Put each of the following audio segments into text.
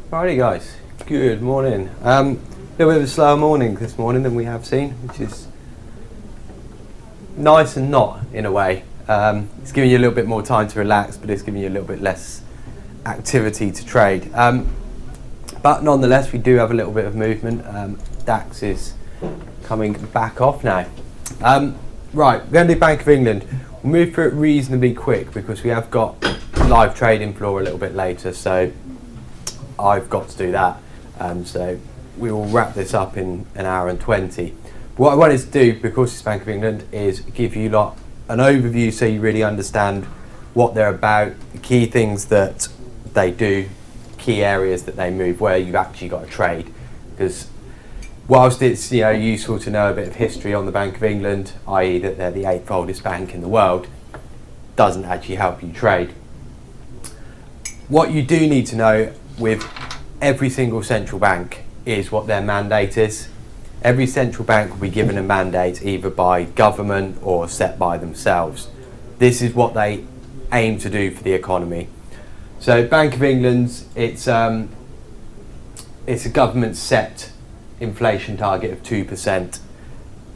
Righty guys, good morning. A little bit of a slower morning this morning than we have seen, which is nice and not in a way. It's giving you a little bit more time to relax, but it's giving you a little bit less activity to trade. But nonetheless, we do have a little bit of movement. DAX is coming back off now. Right, we're going to do Bank of England. We'll move through it reasonably quick because we have got live trading floor a little bit later, so I've got to do that. So we will wrap this up in an hour and 20. What I wanted to do, because it's Bank of England, is give you lot an overview so you really understand what they're about, the key things that they do, key areas that they move, where you've actually got to trade. Because whilst it's useful to know a bit of history on the Bank of England, i.e. that they're the 8th oldest bank in the world, doesn't actually help you trade. What you do need to know with every single central bank is what their mandate is. Every central bank will be given a mandate either by government or set by themselves. This is what they aim to do for the economy. So Bank of England's, it's a government set inflation target of 2%.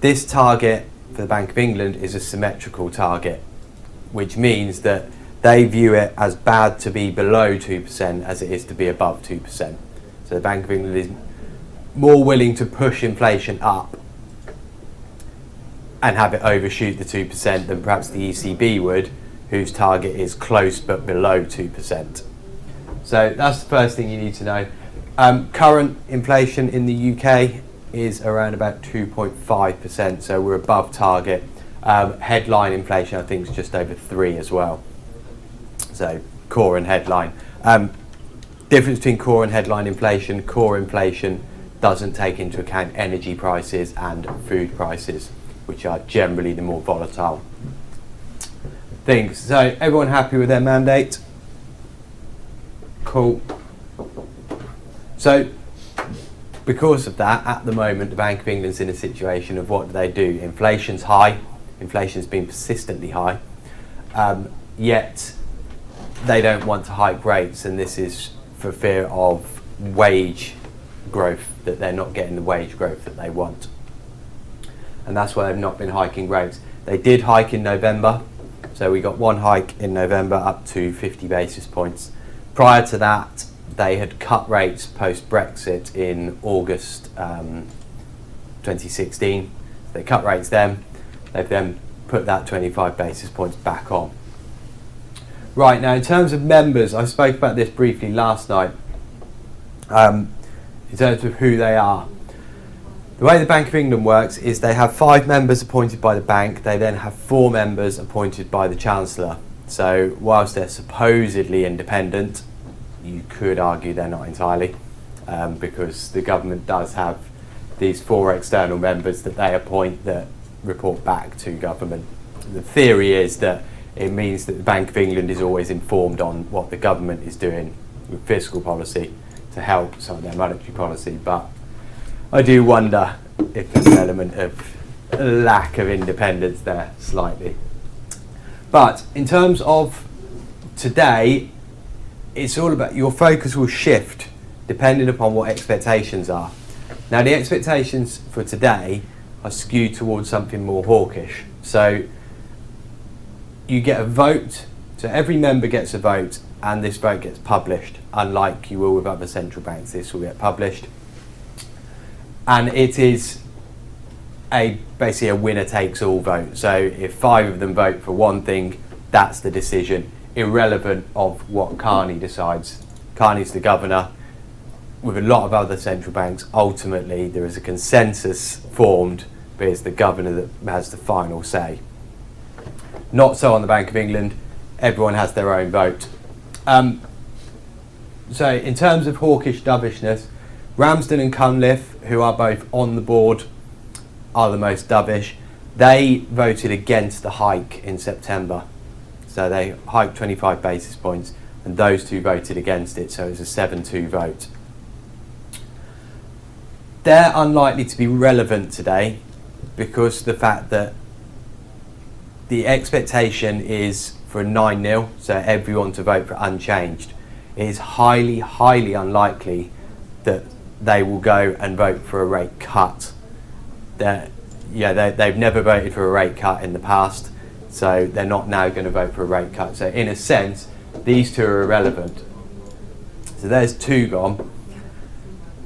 This target for the Bank of England is a symmetrical target, which means that they view it as bad to be below 2% as it is to be above 2%. So the Bank of England is more willing to push inflation up and have it overshoot the 2% than perhaps the ECB would, whose target is close but below 2%. So that's the first thing you need to know. Current inflation in the UK is around about 2.5%, so we're above target. Headline inflation I think is just over 3 as well. So core and headline. Difference between core and headline inflation: core inflation doesn't take into account energy prices and food prices, which are generally the more volatile things. So everyone happy with their mandate? Cool. So because of that, at the moment the Bank of England's in a situation of what do? Inflation's high. Inflation's been persistently high. Yet they don't want to hike rates, and this is for fear of wage growth, that they're not getting the wage growth that they want. And that's why they've not been hiking rates. They did hike in November, so we got one hike in November up to 50 basis points. Prior to that, they had cut rates post-Brexit in August 2016. They cut rates then. They've then put that 25 basis points back on. Right, now in terms of members, I spoke about this briefly last night, in terms of who they are. The way the Bank of England works is they have 5 members appointed by the bank. They then have 4 members appointed by the Chancellor. So whilst they're supposedly independent, you could argue they're not entirely, because the government does have these 4 external members that they appoint that report back to government. The theory is that it means that the Bank of England is always informed on what the government is doing with fiscal policy to help some of their monetary policy, but I do wonder if there's an element of lack of independence there slightly. But in terms of today, it's all about, your focus will shift depending upon what expectations are. Now the expectations for today are skewed towards something more hawkish. So you get a vote, so every member gets a vote, and this vote gets published. Unlike you will with other central banks, this will get published. And it is basically a winner takes all vote. So if 5 of them vote for one thing, that's the decision, irrelevant of what Carney decides. Carney's the governor. With a lot of other central banks, ultimately there is a consensus formed, but it's the governor that has the final say. Not so on the Bank of England. Everyone has their own vote. So in terms of hawkish dovishness, Ramsden and Cunliffe, who are both on the board, are the most dovish. They voted against the hike in September. So they hiked 25 basis points, and those 2 voted against it, so it was a 7-2 vote. They're unlikely to be relevant today because of the fact that the expectation is for a 9-0, so everyone to vote for unchanged. it is highly, highly unlikely that they will go and vote for a rate cut. They've never voted for a rate cut in the past, so they're not now going to vote for a rate cut. So in a sense, these two are irrelevant. So there's two gone.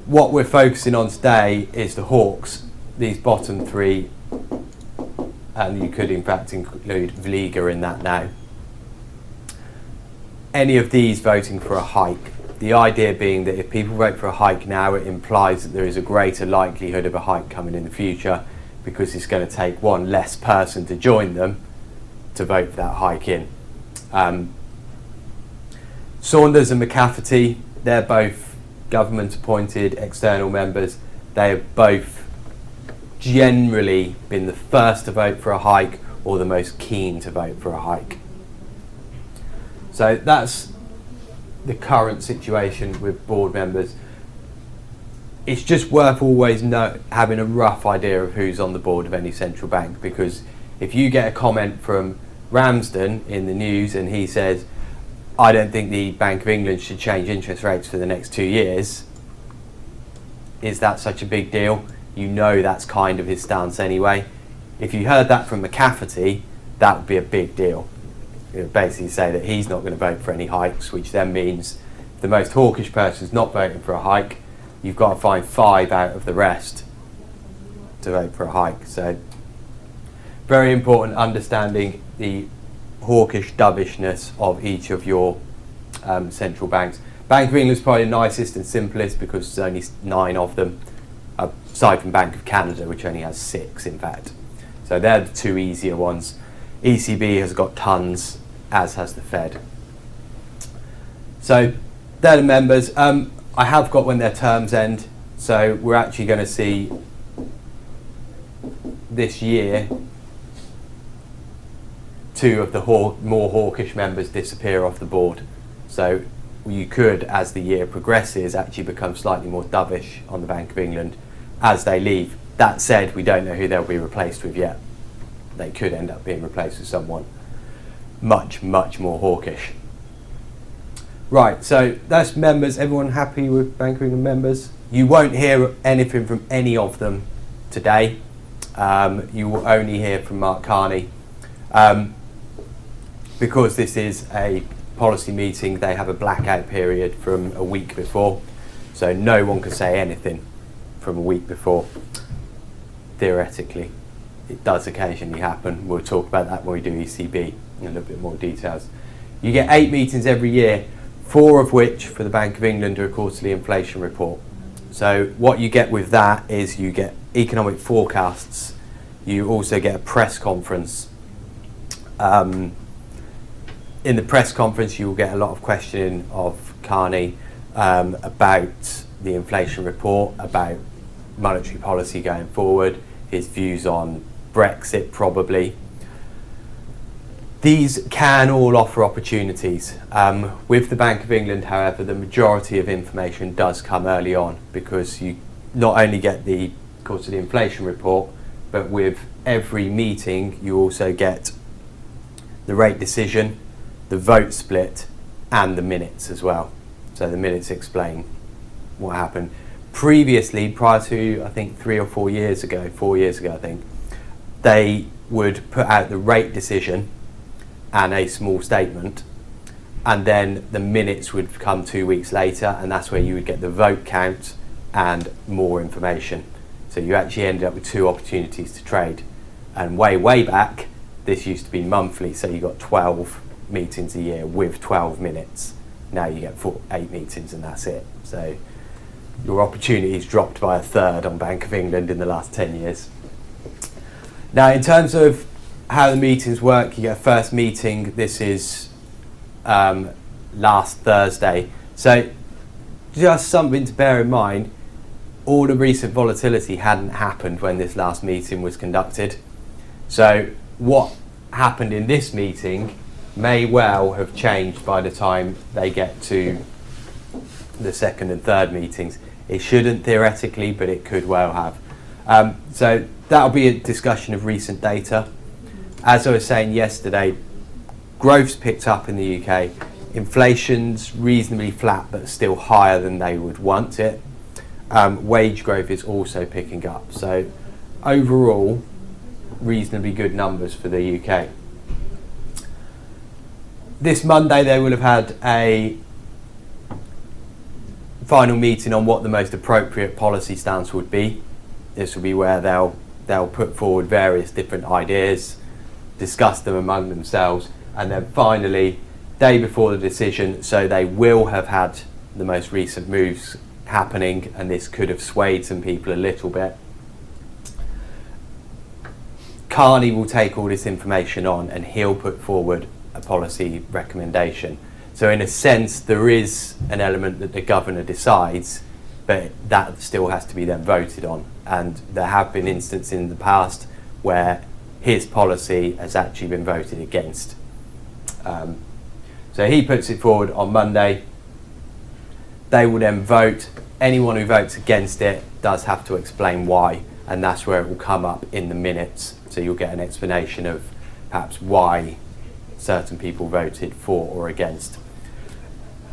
What we're focusing on today is the Hawks, these bottom three, and you could in fact include Vliga in that now. Any of these voting for a hike. The idea being that if people vote for a hike now, it implies that there is a greater likelihood of a hike coming in the future, because it's going to take one less person to join them to vote for that hike in. Saunders and McCafferty, they're both government appointed external members. They have both generally been the first to vote for a hike or the most keen to vote for a hike. So that's the current situation with board members. It's just worth always having a rough idea of who's on the board of any central bank, because if you get a comment from Ramsden in the news and he says, I don't think the Bank of England should change interest rates for the next 2 years, is that such a big deal? You know that's kind of his stance anyway. If you heard that from McCafferty, that would be a big deal. It would basically say that he's not going to vote for any hikes, which then means if the most hawkish person is not voting for a hike, you've got to find 5 out of the rest to vote for a hike. So very important understanding the hawkish dovishness of each of your central banks. Bank of England is probably the nicest and simplest because there's only 9 of them, aside from Bank of Canada, which only has 6 in fact. So they're the 2 easier ones. ECB has got tons, as has the Fed. So they're the members. I have got when their terms end, so we're actually going to see this year 2 of the more hawkish members disappear off the board. So you could, as the year progresses, actually become slightly more dovish on the Bank of England as they leave. That said, we don't know who they'll be replaced with yet. They could end up being replaced with someone much, much more hawkish. Right, so that's members. Everyone happy with Bank of England members? You won't hear anything from any of them today. You will only hear from Mark Carney. Because this is a policy meeting, they have a blackout period from a week before. So no one can say anything from a week before, theoretically. It does occasionally happen. We'll talk about that when we do ECB in a little bit more details. You get 8 meetings every year, 4 of which for the Bank of England are a quarterly inflation report. So what you get with that is you get economic forecasts. You also get a press conference. In the press conference, you will get a lot of questioning of Carney about the inflation report, about monetary policy going forward, his views on Brexit probably. These can all offer opportunities. With the Bank of England, however, the majority of information does come early on, because you not only get the quarterly inflation report, but with every meeting you also get the rate decision, the vote split, and the minutes as well. So the minutes explain what happened. Previously, prior to I think 4 years ago I think, they would put out the rate decision and a small statement, and then the minutes would come 2 weeks later, and that's where you would get the vote count and more information. So you actually ended up with 2 opportunities to trade. And way back, this used to be monthly, so you got 12 meetings a year with 12 minutes. Now you get 8 meetings and that's it. So your opportunities dropped by a third on Bank of England in the last 10 years. Now, in terms of how the meetings work, you get a first meeting. This is last Thursday. So just something to bear in mind, all the recent volatility hadn't happened when this last meeting was conducted. So what happened in this meeting may well have changed by the time they get to the second and third meetings. It shouldn't theoretically, but it could well have. So that'll be a discussion of recent data. As I was saying yesterday, growth's picked up in the UK. Inflation's reasonably flat but still higher than they would want it. Wage growth is also picking up. So overall, reasonably good numbers for the UK. This Monday they will have had a final meeting on what the most appropriate policy stance would be. This will be where they'll put forward various different ideas, discuss them among themselves, and then finally, day before the decision, so they will have had the most recent moves happening, and this could have swayed some people a little bit. Carney will take all this information on and he'll put forward a policy recommendation. So in a sense, there is an element that the governor decides, but that still has to be then voted on. And there have been instances in the past where his policy has actually been voted against. So he puts it forward on Monday. They will then vote. Anyone who votes against it does have to explain why, and that's where it will come up in the minutes. So you'll get an explanation of perhaps why certain people voted for or against.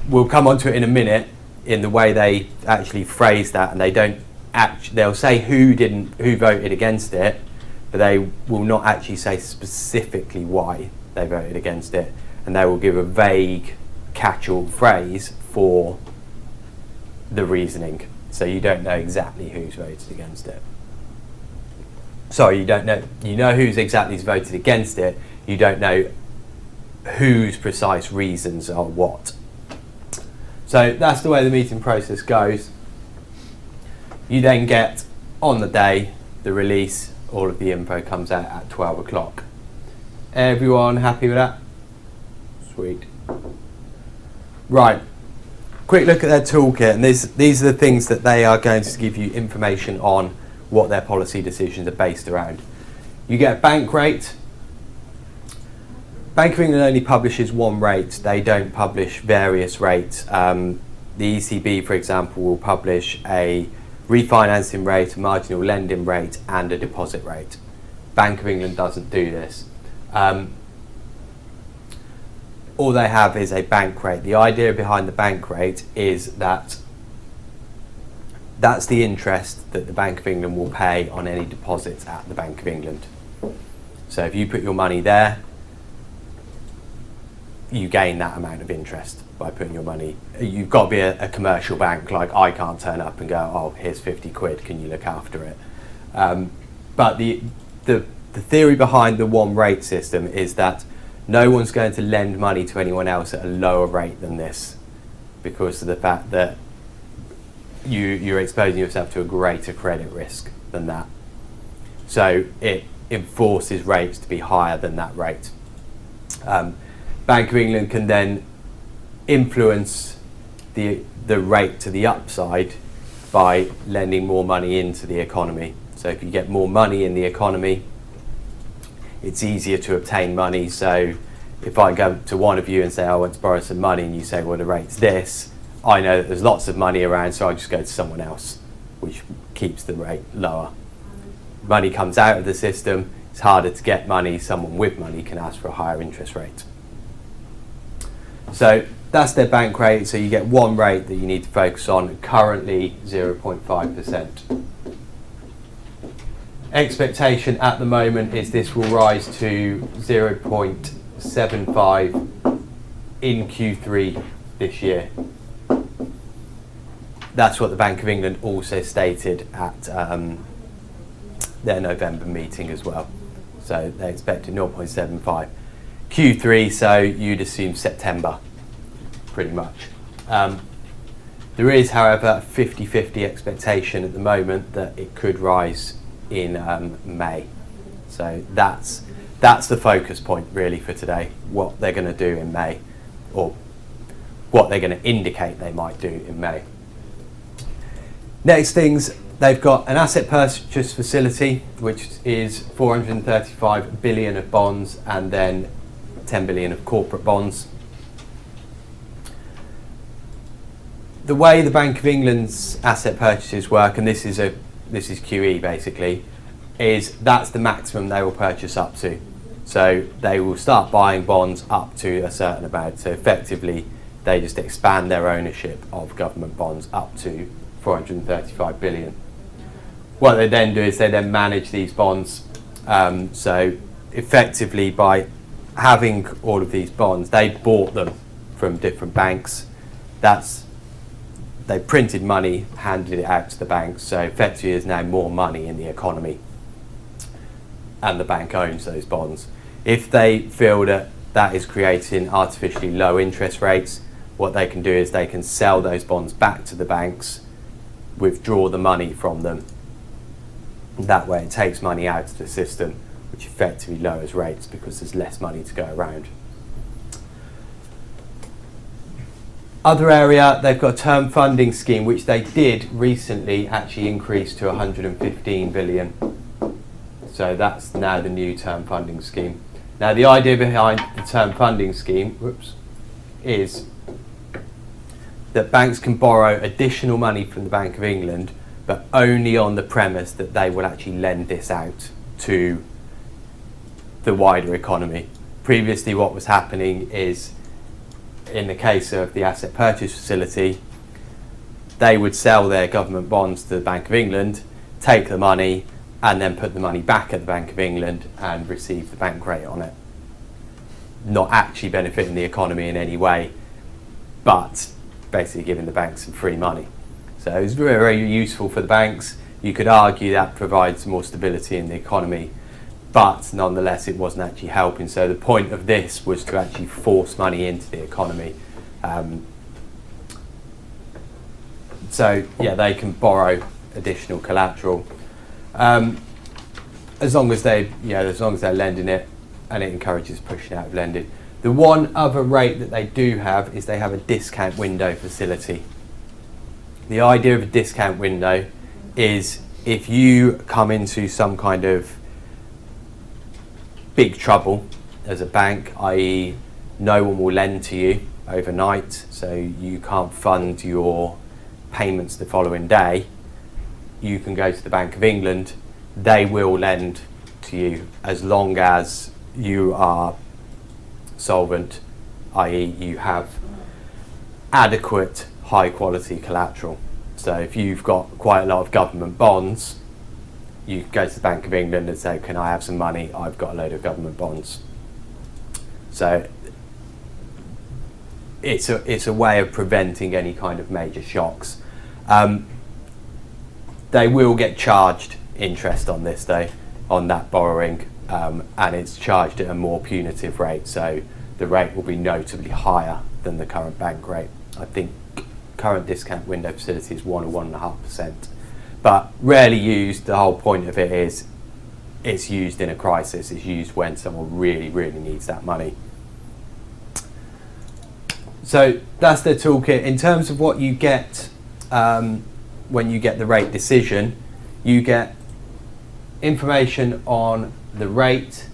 We'll come on to it in a minute in the way they actually phrase that, and they'll say who voted against it, but they will not actually say specifically why they voted against it, and they will give a vague catch-all phrase for the reasoning. So you don't know exactly who's voted against it. Sorry, you don't know. You know who's exactly voted against it. You don't know whose precise reasons are what. So that's the way the meeting process goes. You then get, on the day, the release. All of the info comes out at 12 o'clock. Everyone happy with that? Sweet. Right. Quick look at their toolkit, and these are the things that they are going to give you information on what their policy decisions are based around. You get a bank rate. Bank of England only publishes one rate. They don't publish various rates. The ECB, for example, will publish a refinancing rate, a marginal lending rate, and a deposit rate. Bank of England doesn't do this. All they have is a bank rate. The idea behind the bank rate is that that's the interest that the Bank of England will pay on any deposits at the Bank of England. So if you put your money there, you gain that amount of interest by putting your money. You've got to be a commercial bank. Like, I can't turn up and go, oh, here's 50 quid, can you look after it? But the theory behind the one rate system is that no one's going to lend money to anyone else at a lower rate than this, because of the fact that you're exposing yourself to a greater credit risk than that. So it enforces rates to be higher than that rate. Bank of England can then influence the rate to the upside by lending more money into the economy. So if you get more money in the economy, it's easier to obtain money. So if I go to one of you and say, I want to borrow some money, and you say, well, the rate's this, I know that there's lots of money around, so I just go to someone else, which keeps the rate lower. Money comes out of the system, it's harder to get money. Someone with money can ask for a higher interest rate. So that's their bank rate. So you get one rate that you need to focus on, currently 0.5%. Expectation at the moment is this will rise to 0.75 in Q3 this year. That's what the Bank of England also stated at their November meeting as well. So they expected 0.75 Q3, so you'd assume September, pretty much. There is, however, a 50-50 expectation at the moment that it could rise in May. So that's the focus point really for today, what they're going to do in May, or what they're going to indicate they might do in May. Next things, they've got an asset purchase facility, which is 435 billion of bonds and then 10 billion of corporate bonds. The way the Bank of England's asset purchases work, and this is QE basically, is that's the maximum they will purchase up to. So they will start buying bonds up to a certain amount. So effectively, they just expand their ownership of government bonds up to 435 billion. What they then do is they then manage these bonds. So effectively, by having all of these bonds, they bought them from different banks. They printed money, handed it out to the banks. So effectively, there's now more money in the economy, and the bank owns those bonds. If they feel that that is creating artificially low interest rates, what they can do is they can sell those bonds back to the banks, withdraw the money from them. That way it takes money out of the system, which effectively lowers rates because there's less money to go around. Other area, they've got a term funding scheme, which they did recently actually increase to 115 billion. So that's now the new term funding scheme. Now the idea behind the term funding scheme is that banks can borrow additional money from the Bank of England, but only on the premise that they will actually lend this out to the wider economy. Previously, what was happening is, in the case of the asset purchase facility, they would sell their government bonds to the Bank of England, take the money, and then put the money back at the Bank of England and receive the bank rate on it. Not actually benefiting the economy in any way, but basically giving the banks some free money. So it's very, very useful for the banks. You could argue that provides more stability in the economy, but nonetheless it wasn't actually helping. So the point of this was to actually force money into the economy. So yeah, they can borrow additional collateral. As long as they're lending it, and it encourages pushing out of lending. The one other rate that they do have is they have a discount window facility. The idea of a discount window is if you come into some kind of big trouble as a bank, i.e. no one will lend to you overnight, so you can't fund your payments the following day, you can go to the Bank of England. They will lend to you as long as you are solvent, i.e. you have adequate high quality collateral. So if you've got quite a lot of government bonds, you go to the Bank of England and say, can I have some money? I've got a load of government bonds. So it's a way of preventing any kind of major shocks. They will get charged interest on this though, on that borrowing, and it's charged at a more punitive rate, so the rate will be notably higher than the current bank rate. I think current discount window facility is 1 or 1.5%, but rarely used. The whole point of it is it's used in a crisis. It's used when someone really, really needs that money. So that's the toolkit. In terms of what you get when you get the rate decision, you get information on the rate.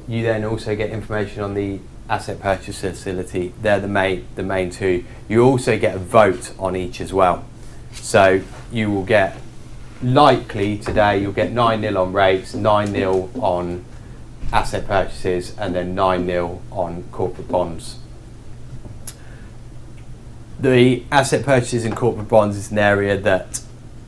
You then also get information on the asset purchase facility. They're the main two. You also get a vote on each as well. So you will get, likely today, you'll get 9-0 on rates, 9-0 on asset purchases, and then 9-0 on corporate bonds. The asset purchases and corporate bonds is an area that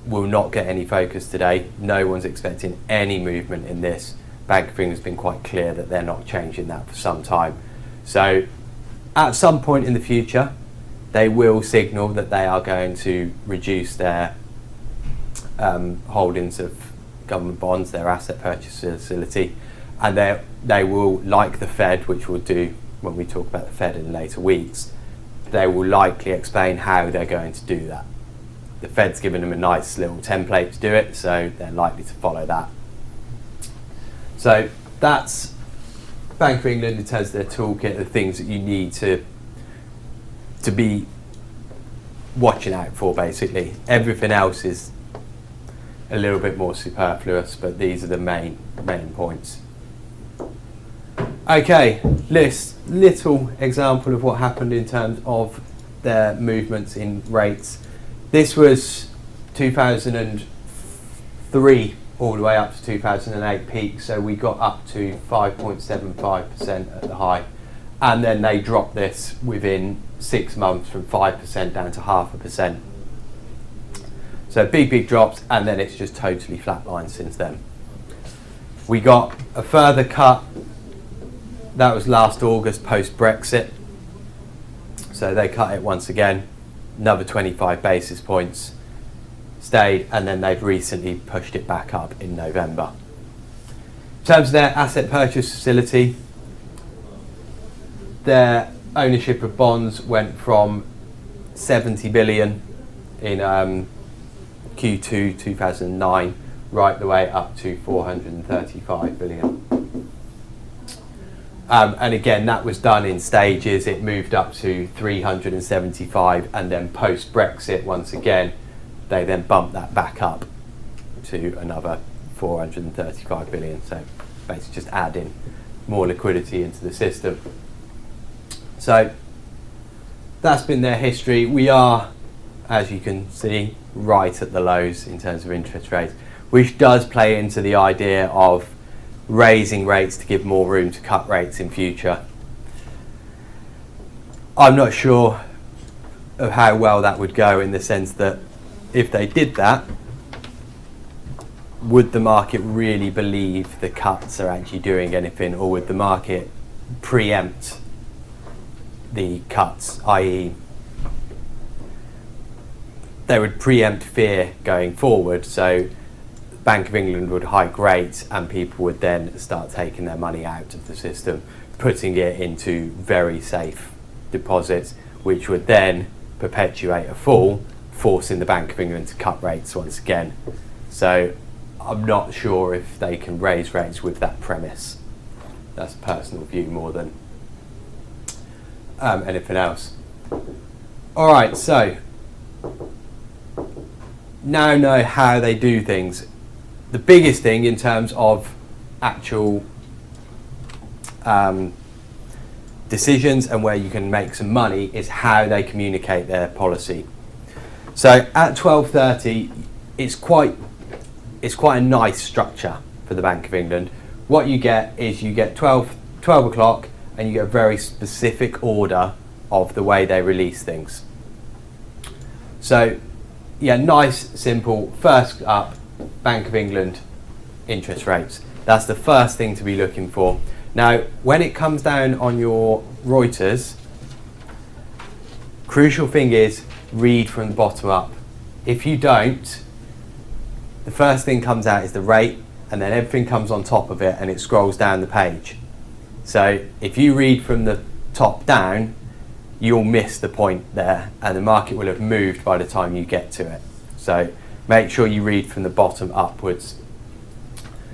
will not get any focus today. No one's expecting any movement in this. Bank of England has been quite clear that they're not changing that for some time. So at some point in the future, they will signal that they are going to reduce their holdings of government bonds, their asset purchase facility, and they will, like the Fed, which we'll do when we talk about the Fed in later weeks, they will likely explain how they're going to do that. The Fed's given them a nice little template to do it, so they're likely to follow that. So that's Bank of England in terms of their toolkit, the things that you need to be watching out for, basically. Everything else is a little bit more superfluous, but these are the main points. Okay, little example of what happened in terms of their movements in rates. This was 2003 all the way up to 2008 peak, so we got up to 5.75% at the high, and then they dropped this within 6 months from 5% down to 0.5%. So big drops, and then it's just totally flatlined since then. We got a further cut, that was last August post Brexit, so they cut it once again, another 25 basis points, stayed, and then they've recently pushed it back up in November. In terms of their asset purchase facility, their ownership of bonds went from 70 billion in Q2 2009 right the way up to 435 billion. And again, that was done in stages. It moved up to 375, and then post Brexit, once again, they then bumped that back up to another 435 billion. So basically just adding more liquidity into the system. So that's been their history. We are, as you can see, right at the lows in terms of interest rates, which does play into the idea of raising rates to give more room to cut rates in future. I'm not sure of how well that would go, in the sense that if they did that, would the market really believe the cuts are actually doing anything, or would the market preempt the cuts, i.e. they would preempt fear going forward, so Bank of England would hike rates and people would then start taking their money out of the system, putting it into very safe deposits, which would then perpetuate a fall, forcing the Bank of England to cut rates once again. So I'm not sure if they can raise rates with that premise. That's a personal view more than anything else. All right, so now know how they do things. The biggest thing in terms of actual decisions and where you can make some money is how they communicate their policy. So at 12:30, it's quite a nice structure for the Bank of England. What you get is you get 12 o'clock, and you get a very specific order of the way they release things. So yeah, nice, simple. First up, Bank of England interest rates. That's the first thing to be looking for. Now, when it comes down on your Reuters, crucial thing is read from the bottom up. If you don't, the first thing comes out is the rate, and then everything comes on top of it, and it scrolls down the page. So if you read from the top down, you'll miss the point there, and the market will have moved by the time you get to it. So make sure you read from the bottom upwards.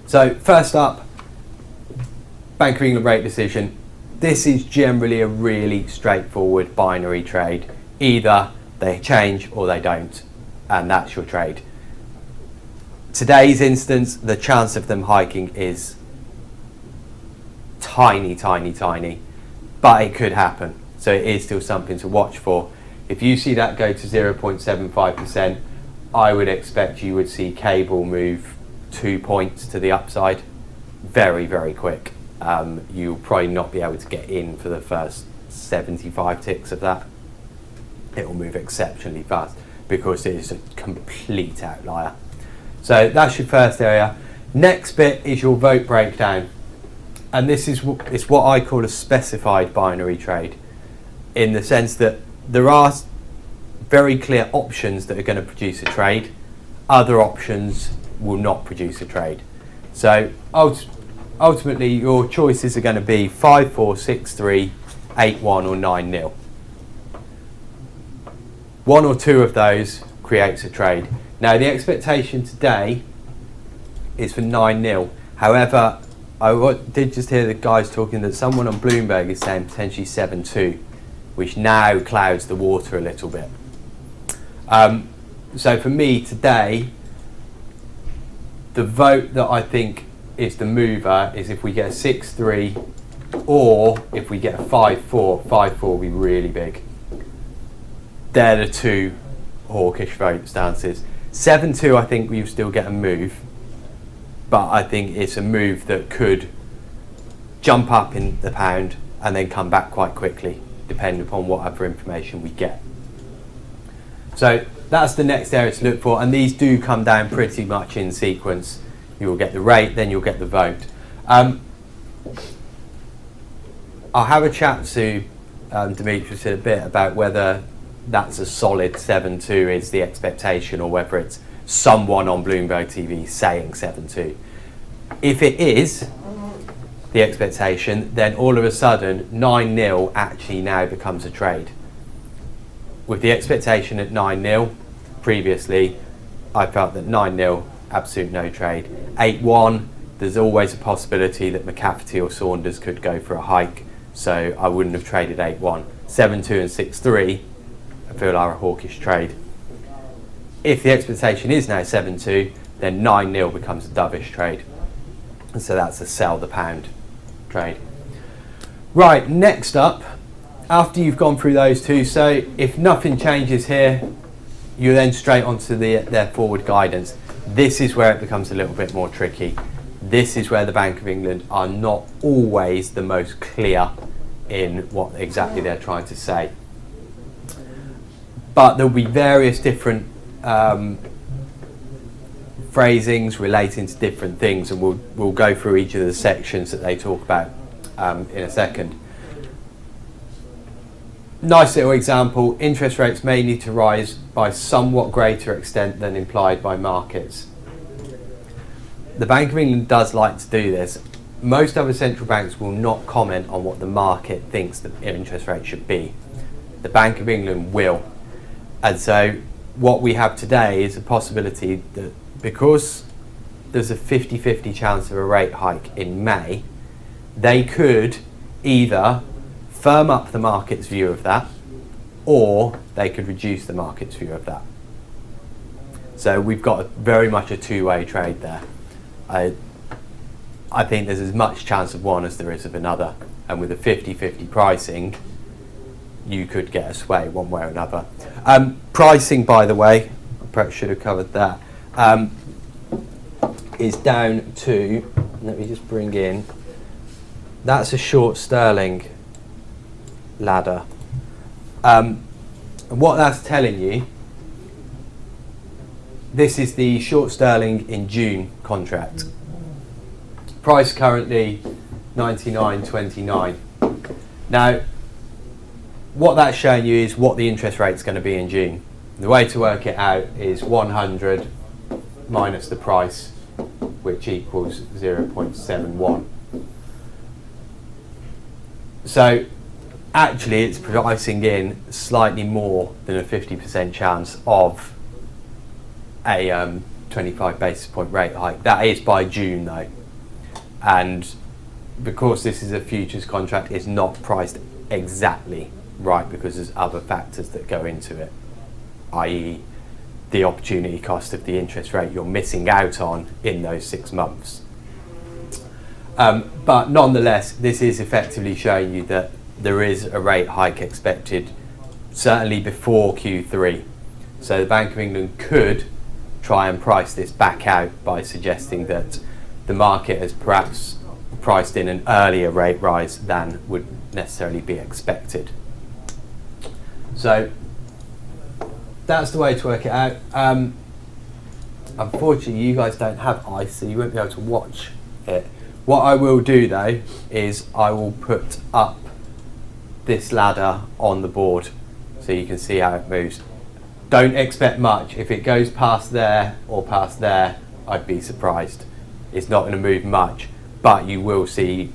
So first up, Bank of England rate decision. This is generally a really straightforward binary trade. Either they change or they don't, and that's your trade. Today's instance, the chance of them hiking is tiny, but it could happen. So it is still something to watch for. If you see that go to 0.75%, I would expect you would see cable move 2 points to the upside very, very quick. You'll probably not be able to get in for the first 75 ticks of that. It will move exceptionally fast because it is a complete outlier. So that's your first area. Next bit is your vote breakdown. And this is what I call a specified binary trade, in the sense that there are very clear options that are going to produce a trade. Other options will not produce a trade. So ultimately, your choices are going to be 5-4, 6-3, 8-1 or 9-0. One or two of those creates a trade. Now, the expectation today is for 9-0. However, I did just hear the guys talking that someone on Bloomberg is saying potentially 7-2, which now clouds the water a little bit. So for me today, the vote that I think is the mover is if we get a 6-3, or if we get a 5-4. 5-4 will be really big. They're the two hawkish vote stances. 7-2, I think we still get a move. but I think it's a move that could jump up in the pound and then come back quite quickly, depending upon what other information we get. So that's the next area to look for, and these do come down pretty much in sequence. You'll get the rate, then you'll get the vote. I'll have a chat to Demetrius in a bit about whether that's a solid 7.2 is the expectation, or whether it's someone on Bloomberg TV saying 7.2. If it is the expectation, then all of a sudden 9-0 actually now becomes a trade. With the expectation at 9-0, previously I felt that 9-0, absolute no trade. 8-1, there's always a possibility that McCafferty or Saunders could go for a hike, so I wouldn't have traded 8-1. 7-2 and 6-3, I feel are a hawkish trade. If the expectation is now 7-2, then 9-0 becomes a dovish trade. And so that's a sell the pound trade. Right, next up, after you've gone through those two, so if nothing changes here, you're then straight onto their forward guidance. This is where it becomes a little bit more tricky. This is where the Bank of England are not always the most clear in what exactly they're trying to say. But there'll be various different phrasings relating to different things, and we'll go through each of the sections that they talk about in a second. Nice little example, interest rates may need to rise by somewhat greater extent than implied by markets. The Bank of England does like to do this. Most other central banks will not comment on what the market thinks the interest rate should be. The Bank of England will. And so what we have today is a possibility that because there's a 50-50 chance of a rate hike in May, they could either firm up the market's view of that, or they could reduce the market's view of that. So we've got very much a two-way trade there. I think there's as much chance of one as there is of another, and with a 50-50 pricing, you could get a sway one way or another. Pricing, by the way, I perhaps should have covered that, is down to, let me just bring in, that's a short sterling ladder. And what that's telling you, this is the short sterling in June contract. Price currently 99.29. Now, what that's showing you is what the interest rate's going to be in June. The way to work it out is 100 minus the price, which equals 0.71. So actually it's pricing in slightly more than a 50% chance of a 25 basis point rate hike. That is by June though. And because this is a futures contract, it's not priced exactly right because there's other factors that go into it, i.e. the opportunity cost of the interest rate you're missing out on in those 6 months. But nonetheless, this is effectively showing you that there is a rate hike expected, certainly before Q3. So the Bank of England could try and price this back out by suggesting that the market has perhaps priced in an earlier rate rise than would necessarily be expected. So that's the way to work it out. Unfortunately, you guys don't have ICE, so you won't be able to watch it. What I will do though is I will put up this ladder on the board so you can see how it moves. Don't expect much. If it goes past there or past there, I'd be surprised. It's not going to move much, but you will see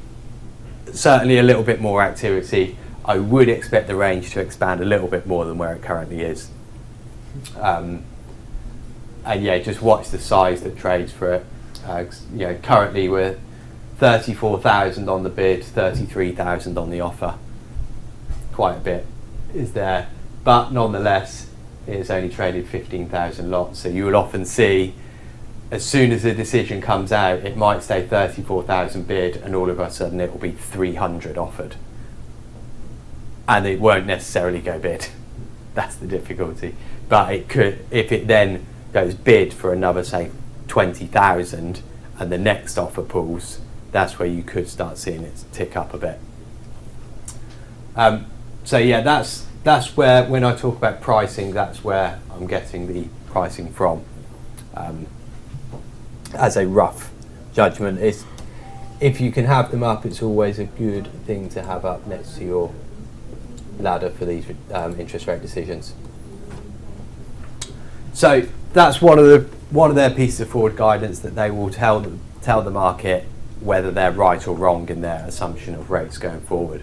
certainly a little bit more activity. I would expect the range to expand a little bit more than where it currently is. And yeah, just watch the size that trades for it. You know, currently we're 34,000 on the bid, 33,000 on the offer. Quite a bit is there, but nonetheless, it's only traded 15,000 lots. So you will often see, as soon as the decision comes out, it might say 34,000 bid, and all of a sudden it will be 300 offered, and it won't necessarily go bid. That's the difficulty. But it could, if it then goes bid for another, say, 20,000, and the next offer pulls, that's where you could start seeing it tick up a bit. So yeah, that's where, when I talk about pricing, that's where I'm getting the pricing from. As a rough judgment, is if you can have them up, it's always a good thing to have up next to your ladder for these interest rate decisions. So that's one of their pieces of forward guidance, that they will tell the market whether they're right or wrong in their assumption of rates going forward.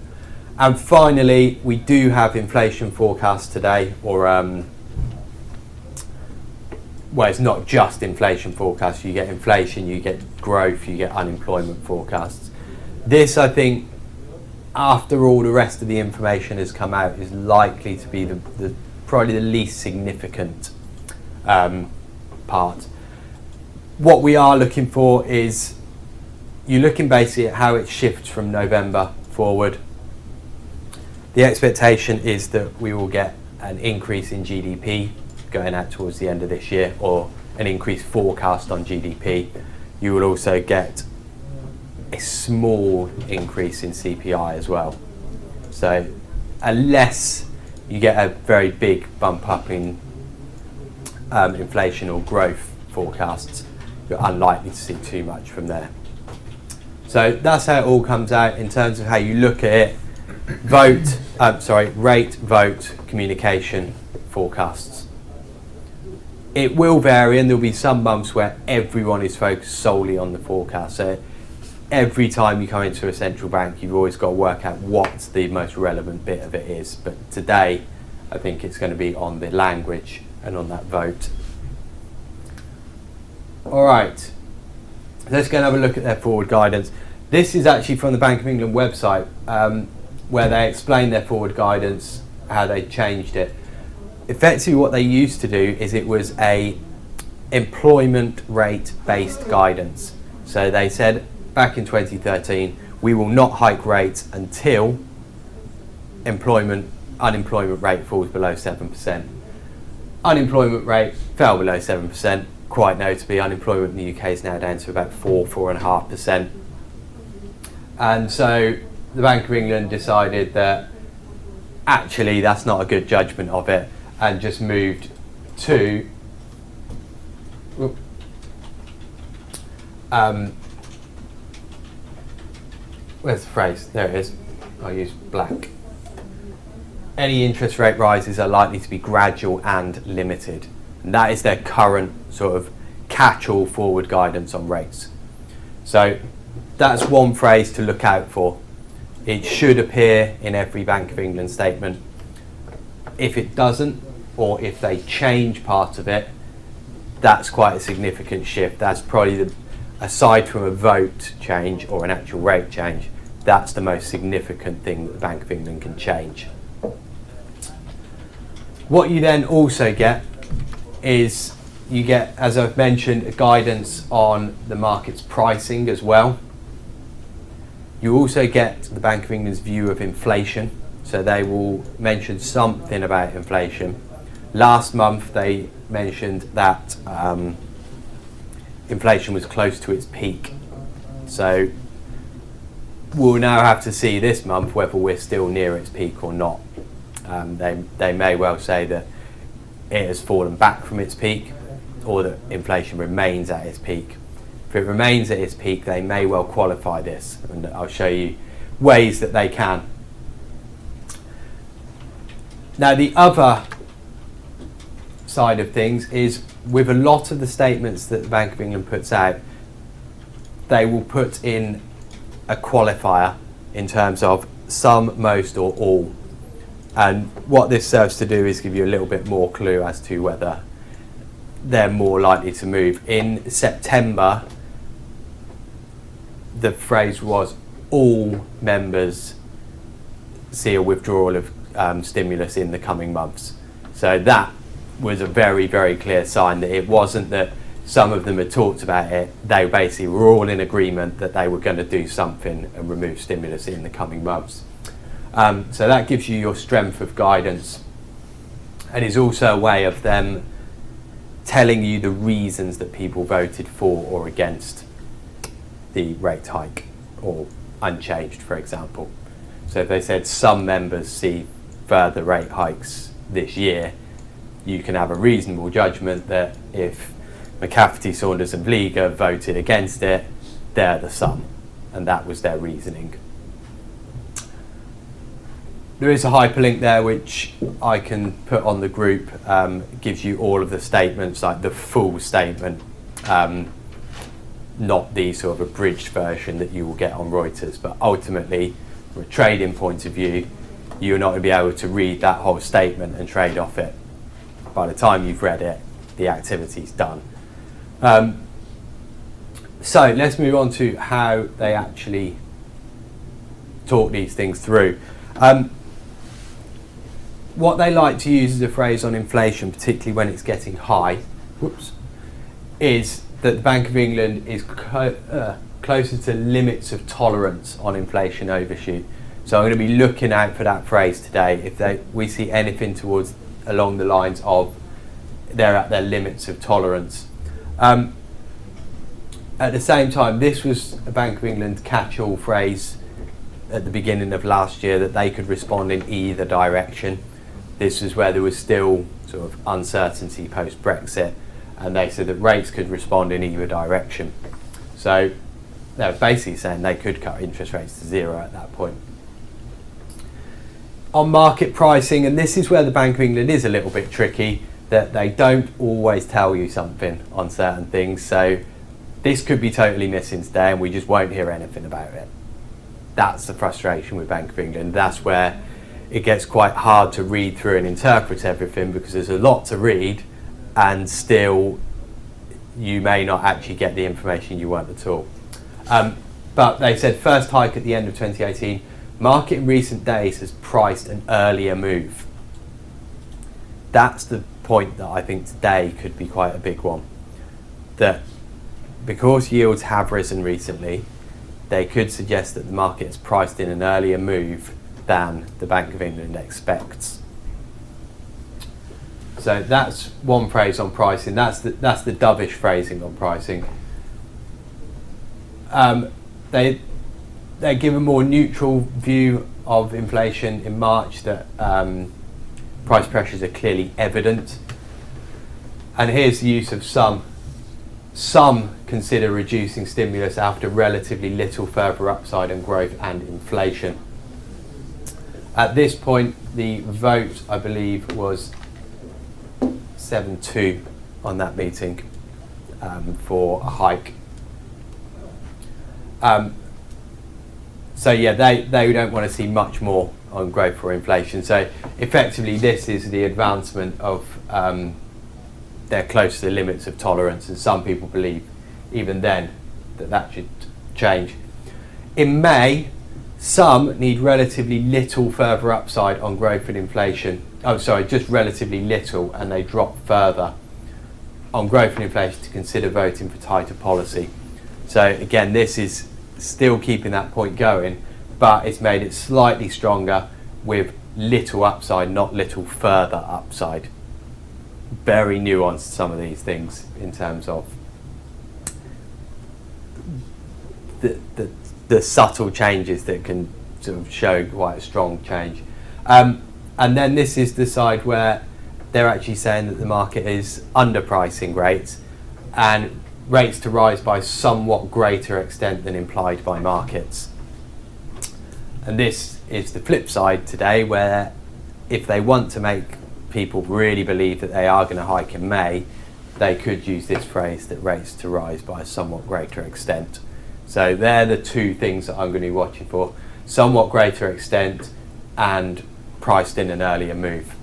And finally, we do have inflation forecasts today, or well, it's not just inflation forecasts. You get inflation, you get growth, you get unemployment forecasts. This, I think, after all the rest of the information has come out, is likely to be the probably the least significant part. What we are looking for is, you're looking basically at how it shifts from November forward. The expectation is that we will get an increase in GDP going out towards the end of this year, or an increased forecast on GDP. You will also get a small increase in CPI as well. So unless you get a very big bump up in inflation or growth forecasts, you're unlikely to see too much from there. So that's how it all comes out in terms of how you look at it. Rate, vote, communication, forecasts. It will vary, and there'll be some months where everyone is focused solely on the forecast. So every time you come into a central bank, you've always got to work out what the most relevant bit of it is. But today, I think it's going to be on the language and on that vote. All right, let's go and have a look at their forward guidance. This is actually from the Bank of England website, where they explain their forward guidance, how they changed it. Effectively, what they used to do is, it was a employment rate based guidance. So they said back in 2013, we will not hike rates until unemployment rate falls below 7%. Unemployment rate fell below 7%, quite notably. Unemployment in the UK is now down to about 4.5%. And so the Bank of England decided that actually that's not a good judgment of it, and just moved to where's the phrase? There it is. I'll use black. Any interest rate rises are likely to be gradual and limited. And that is their current sort of catch-all forward guidance on rates. So that's one phrase to look out for. It should appear in every Bank of England statement. If it doesn't, or if they change part of it, that's quite a significant shift. That's probably, aside from a vote change or an actual rate change, that's the most significant thing that the Bank of England can change. What you then also get is, you get, as I've mentioned, a guidance on the market's pricing as well. You also get the Bank of England's view of inflation. So they will mention something about inflation. Last month they mentioned that inflation was close to its peak. So we'll now have to see this month whether we're still near its peak or not. They may well say that it has fallen back from its peak, or that inflation remains at its peak. If it remains at its peak, they may well qualify this, and I'll show you ways that they can. Now, the other side of things is, with a lot of the statements that the Bank of England puts out, they will put in a qualifier in terms of some, most, or all. And what this serves to do is give you a little bit more clue as to whether they're more likely to move. In September, the phrase was, all members see a withdrawal of stimulus in the coming months. So that was a very, very clear sign that it wasn't that some of them had talked about it. They basically were all in agreement that they were going to do something and remove stimulus in the coming months. So that gives you your strength of guidance, and is also a way of them telling you the reasons that people voted for or against. the rate hike or unchanged, for example. So if they said some members see further rate hikes this year, you can have a reasonable judgment that if McCafferty, Saunders and Vliga voted against it, they're the sum, and that was their reasoning. There is a hyperlink there which I can put on the group. It gives you all of the statements, like the full statement, not the sort of abridged version that you will get on Reuters. But ultimately, from a trading point of view, you're not going to be able to read that whole statement and trade off it. By the time you've read it, the activity's done. So let's move on to how they actually talk these things through. What they like to use as a phrase on inflation, particularly when it's getting high, is that the Bank of England is closer to limits of tolerance on inflation overshoot. So I'm going to be looking out for that phrase today. If we see anything towards along the lines of they're at their limits of tolerance. At the same time, this was a Bank of England catch-all phrase at the beginning of last year that they could respond in either direction. This was where there was still sort of uncertainty post-Brexit, and they said that rates could respond in either direction. So they were basically saying they could cut interest rates to zero at that point. On market pricing, and this is where the Bank of England is a little bit tricky, that they don't always tell you something on certain things. So this could be totally missing today and we just won't hear anything about it. That's the frustration with Bank of England. That's where it gets quite hard to read through and interpret everything, because there's a lot to read and still you may not actually get the information you want at all. But they said first hike at the end of 2018. Market in recent days has priced an earlier move. That's the point that I think today could be quite a big one. That because yields have risen recently, they could suggest that the market has priced in an earlier move than the Bank of England expects. So that's one phrase on pricing. That's the dovish phrasing on pricing. They give a more neutral view of inflation in March, that price pressures are clearly evident. And here's the use of some. Some consider reducing stimulus after relatively little further upside on growth and inflation. At this point, the vote, I believe, was 7-2 on that meeting for a hike. So yeah, they don't want to see much more on growth or inflation. So effectively, this is the advancement of they're close to the limits of tolerance, and some people believe even then that should change. In May, some need relatively little further upside on growth and inflation. Oh, sorry, just relatively little, and they drop further on growth and inflation to consider voting for tighter policy. So again, this is still keeping that point going, but it's made it slightly stronger with little upside, not little further upside. Very nuanced, some of these things, in terms of the subtle changes that can sort of show quite a strong change. And then this is the side where they're actually saying that the market is underpricing rates, and rates to rise by somewhat greater extent than implied by markets. And this is the flip side today, where if they want to make people really believe that they are going to hike in May, they could use this phrase, that rates to rise by a somewhat greater extent. So they're the two things that I'm going to be watching for: somewhat greater extent and priced in an earlier move.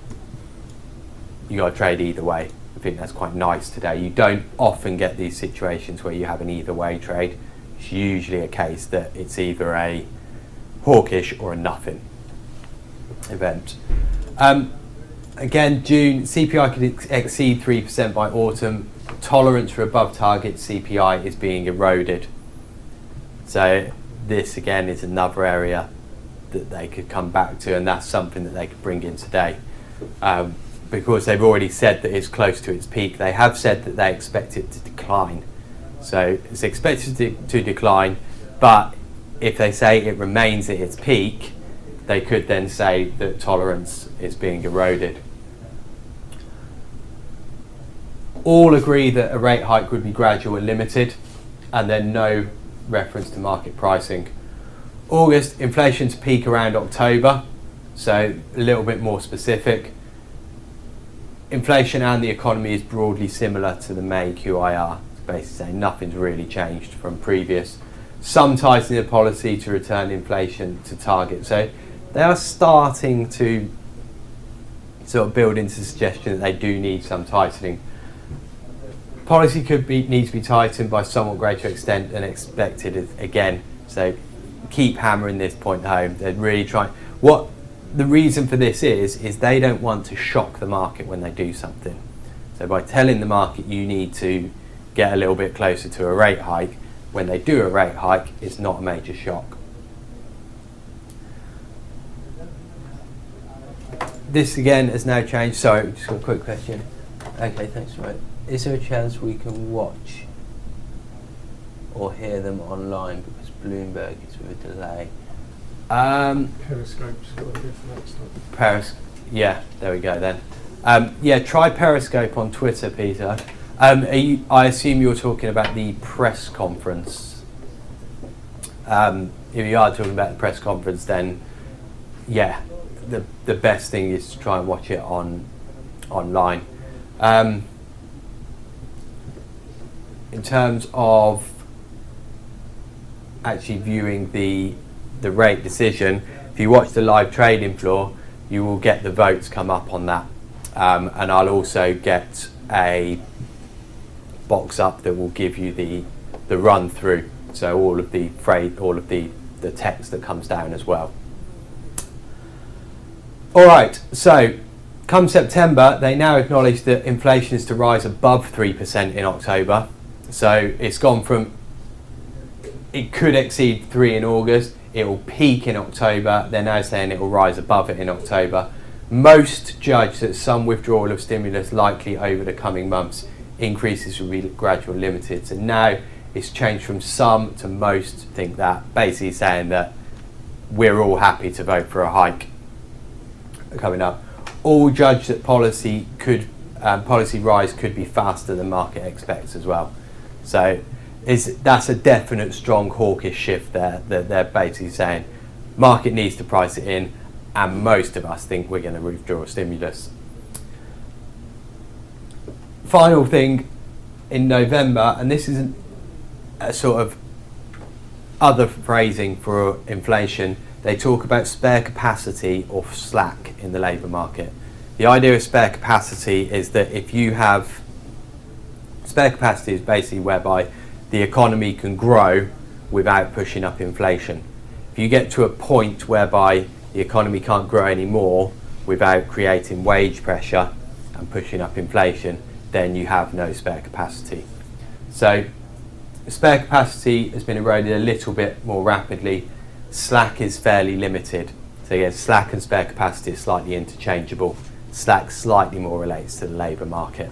You got to trade either way. I think that's quite nice today. You don't often get these situations where you have an either way trade. It's usually a case that it's either a hawkish or a nothing event. Again, June, CPI could exceed 3% by autumn. Tolerance for above target CPI is being eroded. So this again is another area that they could come back to, and that's something that they could bring in today. Because they've already said that it's close to its peak. They have said that they expect it to decline So it's expected to decline, but if they say it remains at its peak, they could then say that tolerance is being eroded. All agree that a rate hike would be gradual and limited, and then no reference to market pricing. August, inflation to peak around October, so a little bit more specific. Inflation and the economy is broadly similar to the May QIR, basically saying nothing's really changed from previous. Some tightening of policy to return inflation to target. So they are starting to sort of build into the suggestion that they do need some tightening. Policy need to be tightened by somewhat greater extent than expected again. So keep hammering this point home. They're really trying. What the reason for this is they don't want to shock the market when they do something. So by telling the market you need to get a little bit closer to a rate hike, when they do a rate hike, it's not a major shock. This again has now changed. Sorry, just got a quick question. Okay, thanks, right. Is there a chance we can watch or hear them online because Bloomberg is with a delay? Periscope's got a different stuff. Yeah, there we go then. Yeah, try Periscope on Twitter, Peter. I assume you're talking about the press conference. If you are talking about the press conference, then yeah, the best thing is to try and watch it online. In terms of actually viewing the rate decision, if you watch the live trading floor, you will get the votes come up on that, and I'll also get a box up that will give you the run through, so all of the text that comes down as well. All right, so come September, they now acknowledge that inflation is to rise above 3% in October. So it's gone from, it could exceed 3 in August, it will peak in October, they're now saying it will rise above it in October. Most judge that some withdrawal of stimulus likely over the coming months, increases will be gradual limited. So now it's changed from some to most think that, basically saying that we're all happy to vote for a hike coming up. All judge that policy rise could be faster than market expects as well. So that's a definite strong hawkish shift there, that they're basically saying market needs to price it in, and most of us think we're going to withdraw stimulus. Final thing in November, and this is a sort of other phrasing for inflation, they talk about spare capacity or slack in the labour market. The idea of spare capacity is that if you have spare capacity is basically whereby the economy can grow without pushing up inflation. If you get to a point whereby the economy can't grow anymore without creating wage pressure and pushing up inflation, then you have no spare capacity. So spare capacity has been eroded a little bit more rapidly. Slack is fairly limited. So again, slack and spare capacity are slightly interchangeable. Slack slightly more relates to the labour market.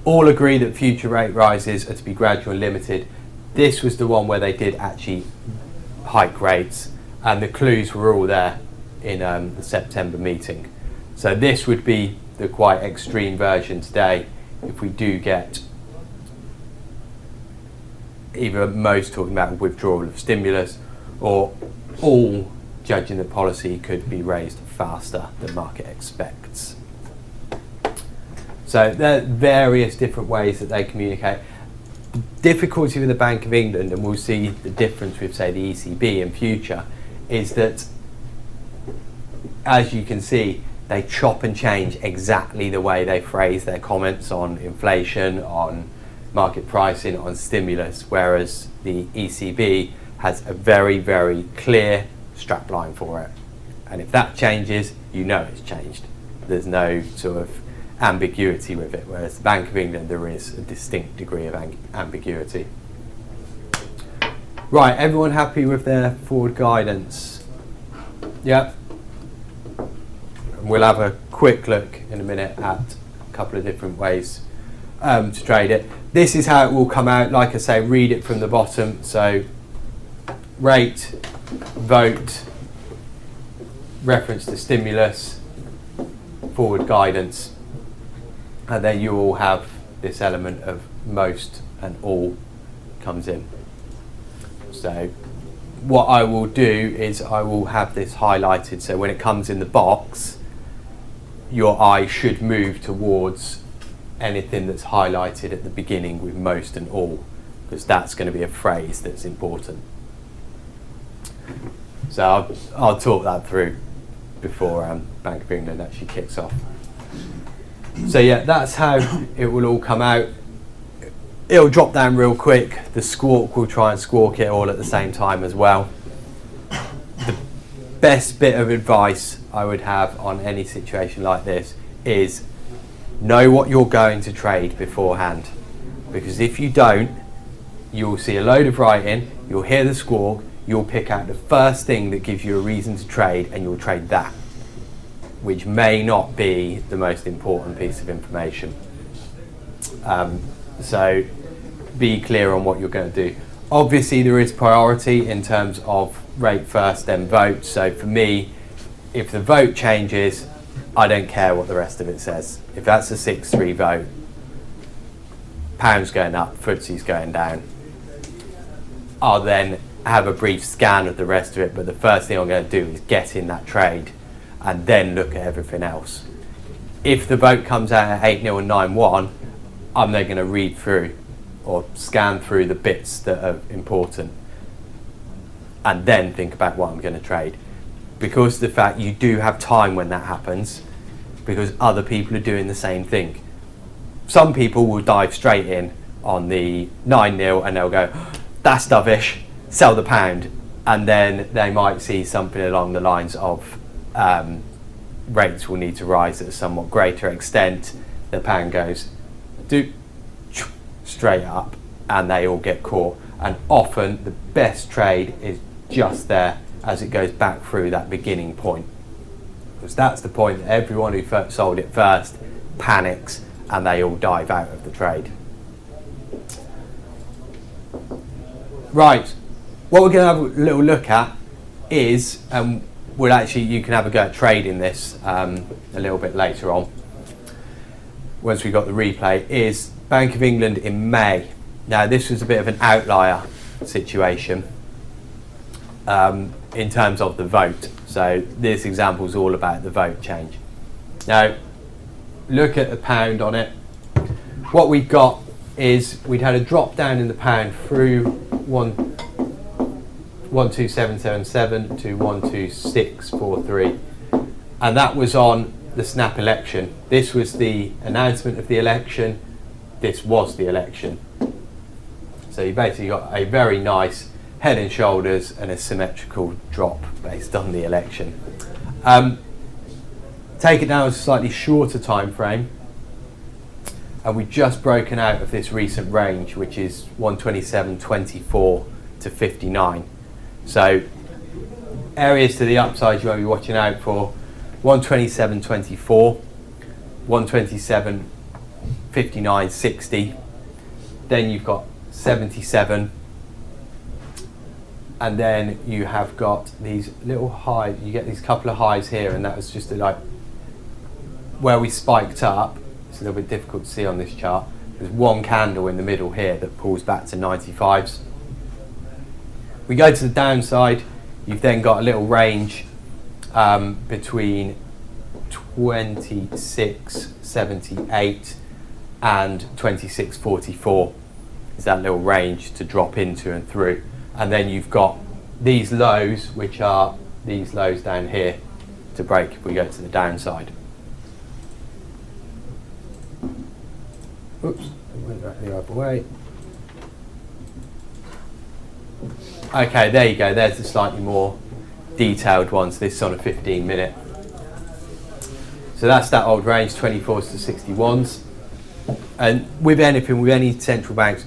All agree that future rate rises are to be gradual and limited. This was the one where they did actually hike rates, and the clues were all there in the September meeting. So this would be the quite extreme version today if we do get either most talking about withdrawal of stimulus, or all judging the policy could be raised faster than market expects. So there are various different ways that they communicate. The difficulty with the Bank of England, and we'll see the difference with, say, the ECB in future, is that, as you can see, they chop and change exactly the way they phrase their comments on inflation, on market pricing, on stimulus, whereas the ECB has a very, very clear strapline for it. And if that changes, you know it's changed. There's no sort of ambiguity with it, whereas the Bank of England, there is a distinct degree of ambiguity. Right, everyone happy with their forward guidance? Yeah. We'll have a quick look in a minute at a couple of different ways to trade it. this is how it will come out. Like I say, read it from the bottom. So rate, vote, reference to stimulus, forward guidance, and then you will have this element of most and all comes in. So what I will do is I will have this highlighted, so when it comes in the box, your eye should move towards anything that's highlighted at the beginning with most and all, because that's going to be a phrase that's important. So I'll talk that through before Bank of England actually kicks off. So yeah, that's how it will all come out. It'll drop down real quick. The squawk will try and squawk it all at the same time as well. The best bit of advice I would have on any situation like this is know what you're going to trade beforehand, because if you don't, you'll see a load of writing, you'll hear the squawk, you'll pick out the first thing that gives you a reason to trade and you'll trade that, which may not be the most important piece of information. So be clear on what you're going to do. Obviously there is priority in terms of rate first then vote. So for me, if the vote changes, I don't care what the rest of it says. If that's a 6-3 vote, pound's going up, FTSE's going down, I'll then have a brief scan of the rest of it, but the first thing I'm going to do is get in that trade and then look at everything else. If the vote comes out at 8-0 and 9-1, I'm then going to read through or scan through the bits that are important and then think about what I'm going to trade. Because of the fact you do have time when that happens, because other people are doing the same thing. Some people will dive straight in on the 9-0 and they'll go, that's dovish, sell the pound, and then they might see something along the lines of rates will need to rise at a somewhat greater extent. The pound goes straight up and they all get caught, and often the best trade is just there as it goes back through that beginning point, because that's the point that everyone who sold it first panics and they all dive out of the trade. Right, what we're going to have a little look at is, we'll actually, you can have a go at trading this a little bit later on once we got the replay, is Bank of England in May. Now this was a bit of an outlier situation in terms of the vote. So this example is all about the vote change. Now look at the pound on it. What we've got is we'd had a drop down in the pound through 12777 to 12643, and that was on the snap election. This was the announcement of the election, this was the election. So you basically got a very nice head and shoulders and a symmetrical drop based on the election. Take it down to a slightly shorter time frame, and we've just broken out of this recent range, which is 127.24 to 59. So areas to the upside you want to be watching out for: 127.24, 127.59.60. Then you've got 77, and then you have got these little highs. You get these couple of highs here, and that was just like where we spiked up. It's a little bit difficult to see on this chart. There's one candle in the middle here that pulls back to 95s. We go to the downside, you've then got a little range between 26.78 and 26.44 is that little range to drop into and through. And then you've got these lows, which are these lows down here, to break if we go to the downside. Oops, it went back the other way. Okay, there you go. There's the slightly more detailed ones. This is on a 15-minute. So that's that old range, 24s to 61s. And with anything, with any central banks,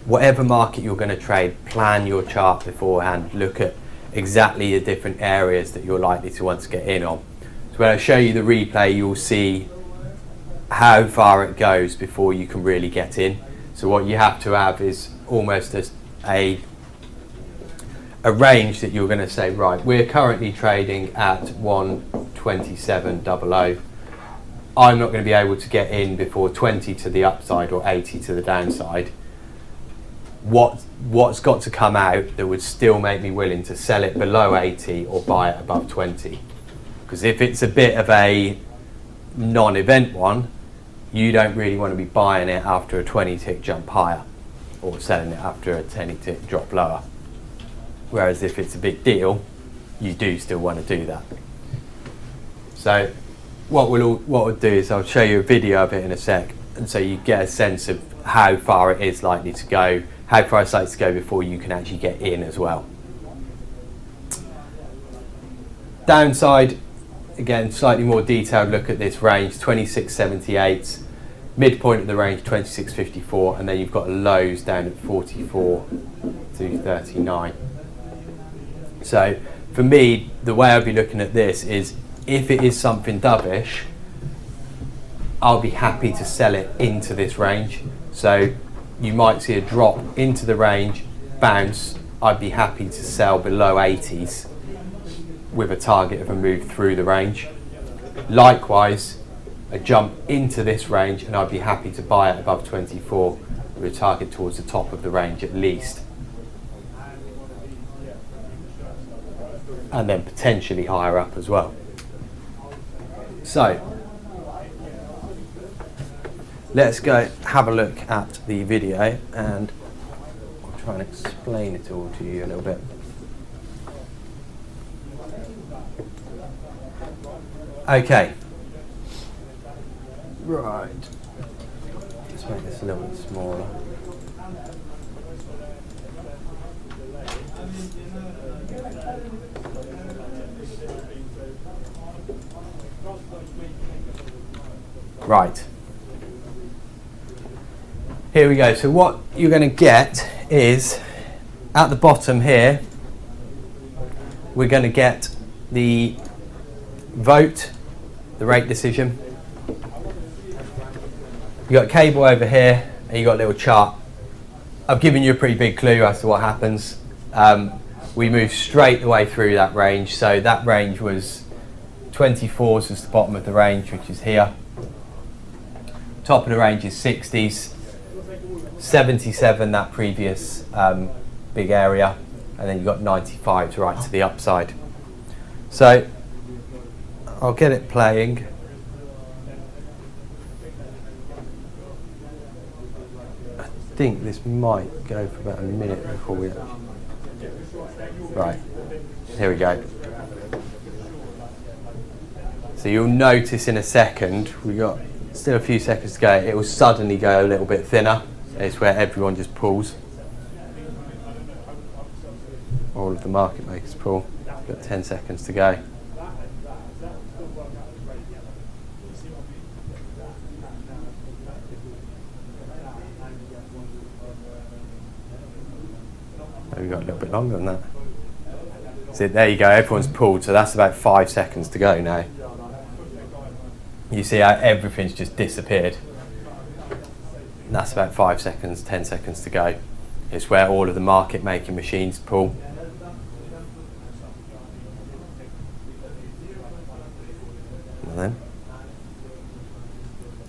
whatever market you're going to trade, plan your chart beforehand. Look at exactly the different areas that you're likely to want to get in on. So when I show you the replay, you'll see how far it goes before you can really get in. So what you have to have is almost a range that you're going to say, right, we're currently trading at 127.00. I'm not going to be able to get in before 20 to the upside or 80 to the downside. What's got to come out that would still make me willing to sell it below 80 or buy it above 20? Because if it's a bit of a non-event one, you don't really want to be buying it after a 20 tick jump higher or selling it after a 10 tick drop lower. Whereas if it's a big deal, you do still want to do that. So what we'll do is I'll show you a video of it in a sec, and so you get a sense of how far it is likely to go, how far it's likely to go before you can actually get in as well. Downside, again, slightly more detailed look at this range, 26.78, midpoint of the range 26.54, and then you've got lows down at 44 to 39. So for me, the way I'd be looking at this is, if it is something dovish, I'll be happy to sell it into this range. So you might see a drop into the range, bounce, I'd be happy to sell below 80s with a target of a move through the range. Likewise, a jump into this range and I'd be happy to buy it above 24 with a target towards the top of the range at least. And then potentially higher up as well. So let's go have a look at the video and I'll try and explain it all to you a little bit. Okay. Right. Let's make this a little bit smaller. Right. Here we go. So what you're going to get is, at the bottom here, we're going to get the vote, the rate decision. You've got a cable over here, and you've got a little chart. I've given you a pretty big clue as to what happens. We move straight the way through that range. So that range was 24s was the bottom of the range, which is here. Top of the range is 60s, 77 that previous big area, and then you've got 95s right to the upside. So I'll get it playing. I think this might go for about a minute before we... Right, here we go. So you'll notice in a second, we got still a few seconds to go, it will suddenly go a little bit thinner. It's where everyone just pulls. All of the market makers pull. We've got 10 seconds to go. We've got a little bit longer than that. So there you go, everyone's pulled, so that's about 5 seconds to go now. You see how everything's just disappeared. And that's about 5 seconds, 10 seconds to go. It's where all of the market making machines pull. And then,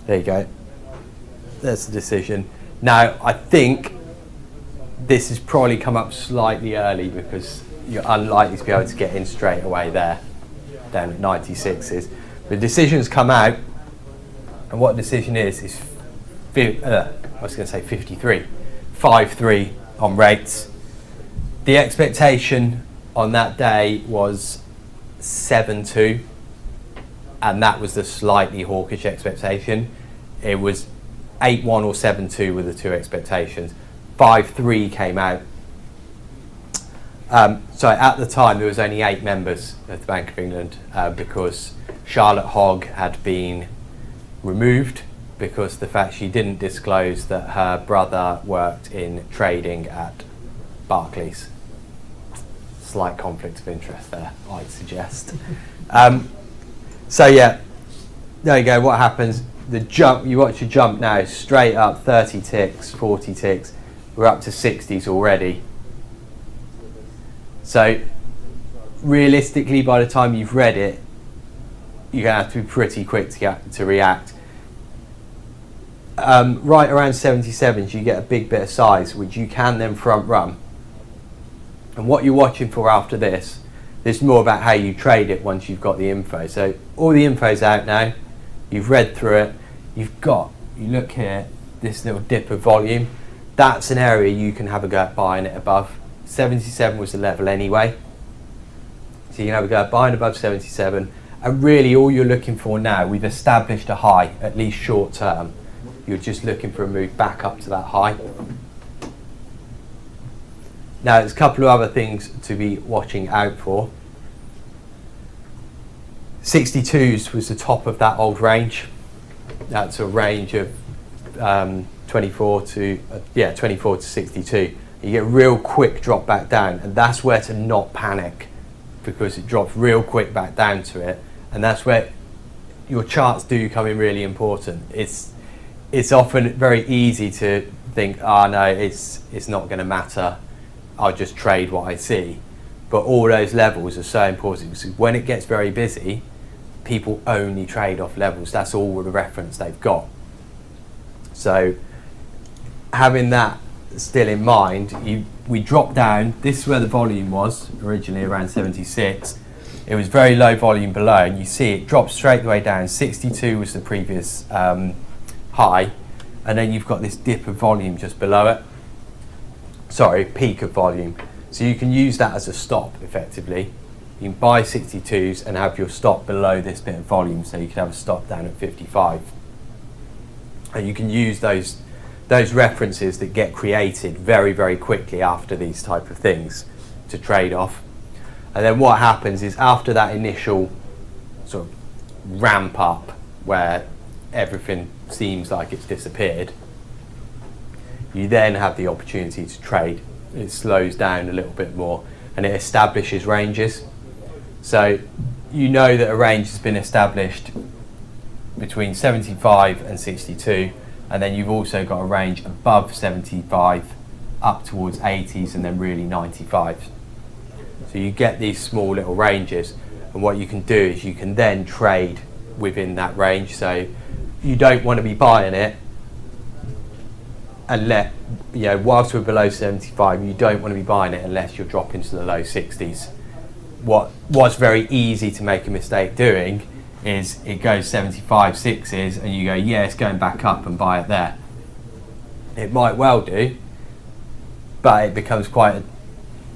there you go. There's the decision. Now, I think this has probably come up slightly early because you're unlikely to be able to get in straight away there, down at 96s. The decision's come out, and what the decision is I was going to say 53, 5-3 on rates. The expectation on that day was 7-2, and that was the slightly hawkish expectation. It was 8-1 or 7-2 were the two expectations. 5-3 came out. So at the time there was only 8 members of the Bank of England because Charlotte Hogg had been removed because the fact she didn't disclose that her brother worked in trading at Barclays. Slight conflict of interest there, I'd suggest. So yeah, there you go. What happens? the jump, you watch your jump now, straight up 30 ticks, 40 ticks, we're up to 60s already. So realistically, by the time you've read it, you're going to have to be pretty quick to react. Right around 77s, you get a big bit of size, which you can then front run. And what you're watching for after this is more about how you trade it once you've got the info. So all the info's out now, you've read through it, you look here, this little dip of volume, that's an area you can have a go at buying it above. 77 was the level anyway. So you can have a go at buying above 77, and really all you're looking for now, we've established a high, at least short term. You're just looking for a move back up to that high. Now there's a couple of other things to be watching out for. 62s was the top of that old range. That's a range of 24 to 62. You get a real quick drop back down, and that's where to not panic, because it drops real quick back down to it, and that's where your charts do come in really important. It's often very easy to think, no, it's not going to matter, I'll just trade what I see. But all those levels are so important, because when it gets very busy, people only trade off levels. That's all the reference they've got. So having that still in mind, we dropped down. This is where the volume was originally, around 76. It was very low volume below, and you see it dropped straight the way down. 62 was the previous high, and then you've got this dip of volume just below it. Sorry, peak of volume. So you can use that as a stop effectively. You can buy 62s and have your stop below this bit of volume, so you can have a stop down at 55. And you can use those references that get created very, very quickly after these type of things to trade off. And then what happens is, after that initial sort of ramp up where everything seems like it's disappeared, you then have the opportunity to trade. It slows down a little bit more and it establishes ranges. So you know that a range has been established between 75 and 62, and then you've also got a range above 75 up towards 80s and then really 95. So you get these small little ranges, and what you can do is you can then trade within that range. So you don't want to be buying it and whilst we're below 75, you don't want to be buying it unless you're dropping to the low 60s. What was very easy to make a mistake doing is it goes 75 sixes and you go, yeah, it's going back up, and buy it there. It might well do, but it becomes quite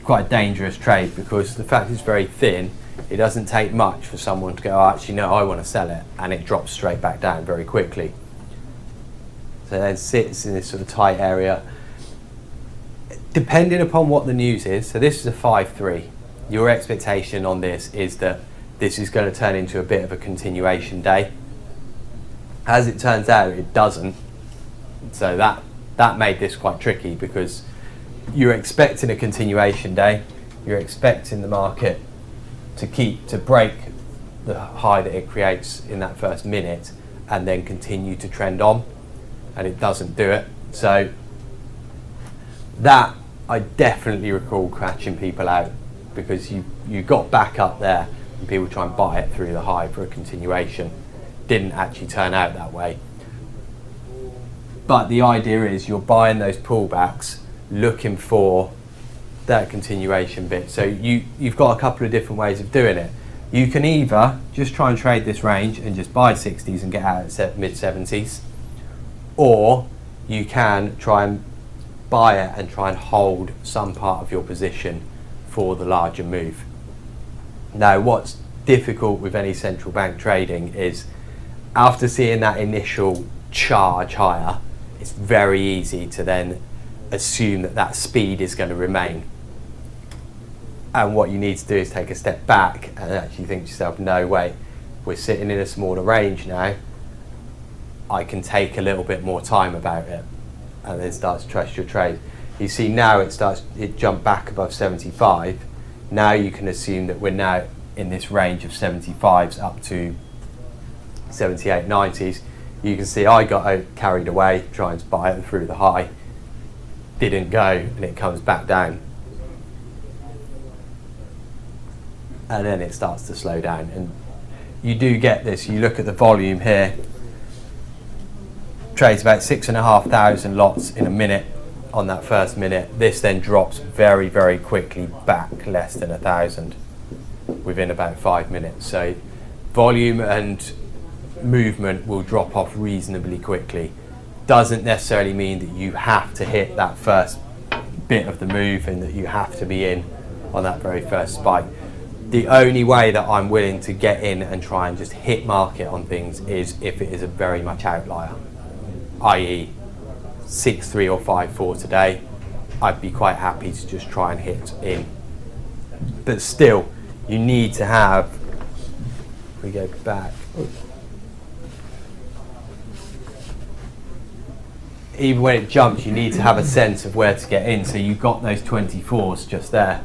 a dangerous trade, because the fact it's very thin, it doesn't take much for someone to go, actually no, I want to sell it, and it drops straight back down very quickly. So then sits in this sort of tight area. Depending upon what the news is, so this is a 5-3. Your expectation on this is that this is going to turn into a bit of a continuation day. As it turns out, it doesn't. So that made this quite tricky, because you're expecting a continuation day. You're expecting the market to break the high that it creates in that first minute and then continue to trend on, and it doesn't do it. So that I definitely recall catching people out, because you got back up there and people try and buy it through the high for a continuation. Didn't actually turn out that way. But the idea is you're buying those pullbacks, looking for that continuation bit. So you've got a couple of different ways of doing it. You can either just try and trade this range and just buy 60s and get out at mid 70s, or you can try and buy it and try and hold some part of your position for the larger move. Now, what's difficult with any central bank trading is, after seeing that initial charge higher, it's very easy to then assume that speed is going to remain. And what you need to do is take a step back and actually think to yourself, no, wait, we're sitting in a smaller range now, I can take a little bit more time about it, and then start to trust your trade. You see now it jumped back above 75. Now you can assume that we're now in this range of 75s up to 78, 90s. You can see I got carried away trying to buy it through the high, didn't go, and it comes back down. And then it starts to slow down. And you do get this, you look at the volume here, trades about 6,500 lots in a minute on that first minute. This then drops very, very quickly back less than 1,000 within about 5 minutes. So volume and movement will drop off reasonably quickly. Doesn't necessarily mean that you have to hit that first bit of the move and that you have to be in on that very first spike. The only way that I'm willing to get in and try and just hit market on things is if it is a very much outlier, i.e. 6.3 or 5.4 today. I'd be quite happy to just try and hit in. But still, you need to have, if we go back, even when it jumps, you need to have a sense of where to get in. So you've got those 24s just there.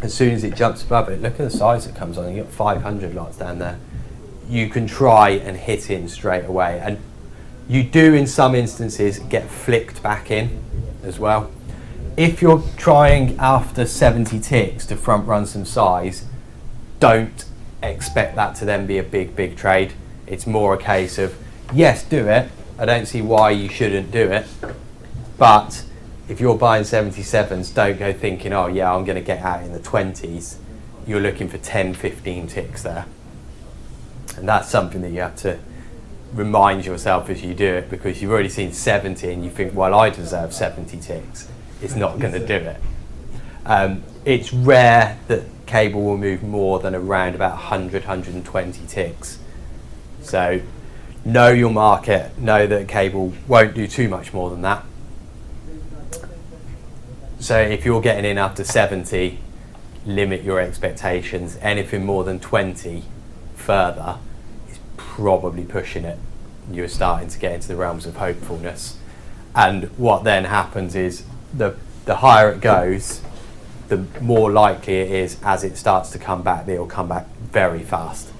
As soon as it jumps above it, look at the size it comes on. You've got 500 lots down there. You can try and hit in straight away. And you do, in some instances, get flicked back in as well. If you're trying after 70 ticks to front run some size, don't expect that to then be a big trade. It's more a case of, yes, do it. I don't see why you shouldn't do it. But if you're buying 77s, don't go thinking, oh yeah, I'm going to get out in the 20s. You're looking for 10, 15 ticks there. And that's something that you have to remind yourself as you do it, because you've already seen 70 and you think, well, I deserve 70 ticks. It's not going to do it. It's rare that cable will move more than around about 100, 120 ticks. So know your market, know that cable won't do too much more than that. So if you're getting in after 70, limit your expectations. Anything more than 20 further is probably pushing it. You're starting to get into the realms of hopefulness. And what then happens is the higher it goes, the more likely it is as it starts to come back, that it'll come back very fast.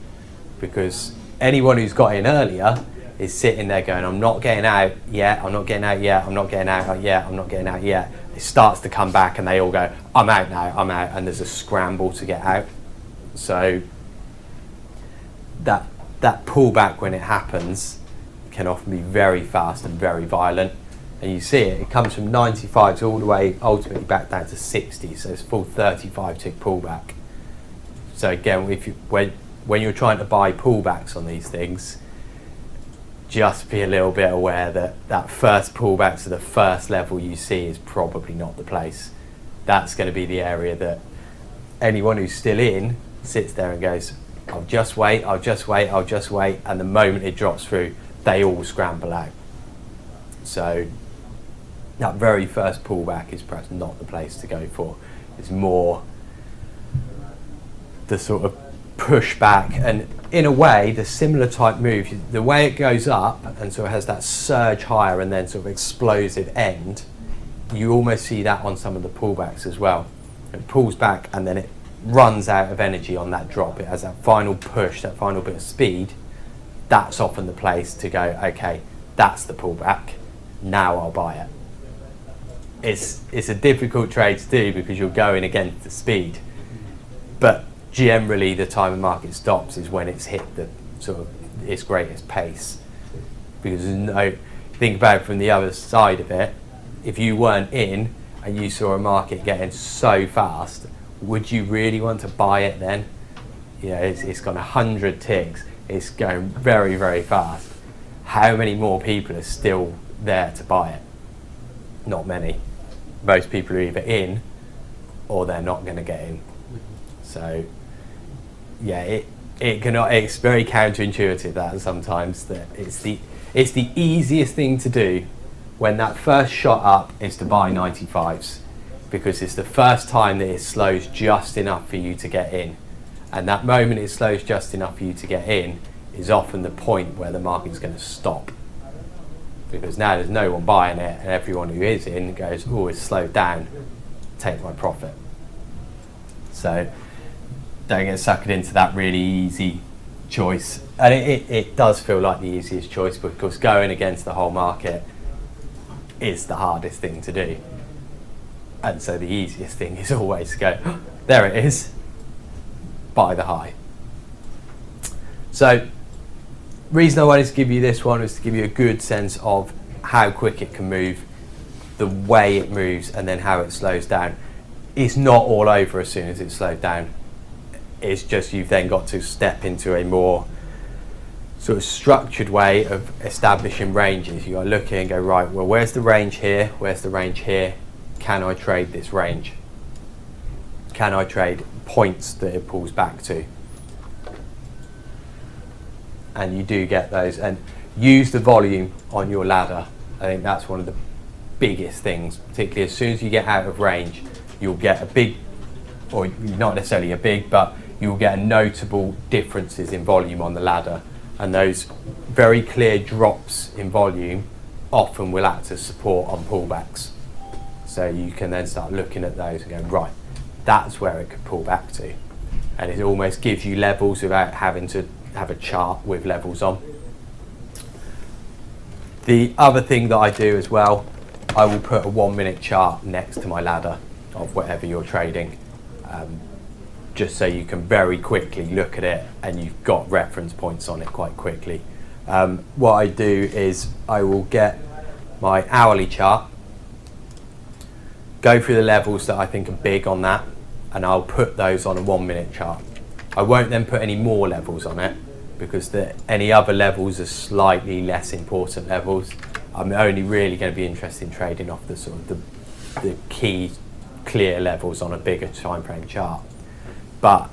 Because anyone who's got in earlier is sitting there going, I'm not getting out yet, I'm not getting out yet, I'm not getting out yet, I'm not getting out yet. It starts to come back and they all go, I'm out now, I'm out, and there's a scramble to get out. So that pullback when it happens can often be very fast and very violent. And you see it comes from 95s all the way ultimately back down to 60, so it's a full 35 tick pullback. So again, when you're trying to buy pullbacks on these things, just be a little bit aware that that first pullback to the first level you see is probably not the place. That's going to be the area that anyone who's still in sits there and goes, I'll just wait, I'll just wait, I'll just wait, and the moment it drops through, they all scramble out. So that very first pullback is perhaps not the place to go for. It's more the sort of push back, and in a way the similar type move, the way it goes up and sort of has that surge higher and then sort of explosive end, you almost see that on some of the pullbacks as well. It pulls back and then it runs out of energy on that drop. It has that final push, that final bit of speed. That's often the place to go, okay, that's the pullback, now I'll buy it. It's a difficult trade to do because you're going against the speed, but generally the time the market stops is when it's hit the sort of its greatest pace. Because think about it from the other side of it, if you weren't in and you saw a market getting so fast, would you really want to buy it then? You know, it's got 100 ticks, it's going very, very fast. How many more people are still there to buy it? Not many. Most people are either in or they're not going to get in. So yeah, it's very counterintuitive that sometimes that it's the easiest thing to do when that first shot up is to buy 95s, because it's the first time that it slows just enough for you to get in, and that moment it slows just enough for you to get in is often the point where the market's going to stop, because now there's no one buying it and everyone who is in goes, oh, it's slowed down, take my profit. So don't get suckered into that really easy choice, and it does feel like the easiest choice, because going against the whole market is the hardest thing to do. And so the easiest thing is always to go, "Oh, there it is, buy the high." So reason I wanted to give you this one is to give you a good sense of how quick it can move, the way it moves, and then how it slows down. It's not all over as soon as it's slowed down. It's just you've then got to step into a more sort of structured way of establishing ranges. You are looking and go, right, well, where's the range here? Where's the range here? Can I trade this range? Can I trade points that it pulls back to? And you do get those, and use the volume on your ladder. I think that's one of the biggest things, particularly as soon as you get out of range, you'll get a big, or not necessarily a big, but you'll get a notable differences in volume on the ladder, and those very clear drops in volume often will act as support on pullbacks. So you can then start looking at those and go, right, that's where it could pull back to, and it almost gives you levels without having to have a chart with levels on. The other thing that I do as well, I will put a 1 minute chart next to my ladder of whatever you're trading, just so you can very quickly look at it and you've got reference points on it quite quickly. What I do is I will get my hourly chart, go through the levels that I think are big on that, and I'll put those on a 1 minute chart. I won't then put any more levels on it, because any other levels are slightly less important levels. I'm only really going to be interested in trading off the sort of the key clear levels on a bigger time frame chart. But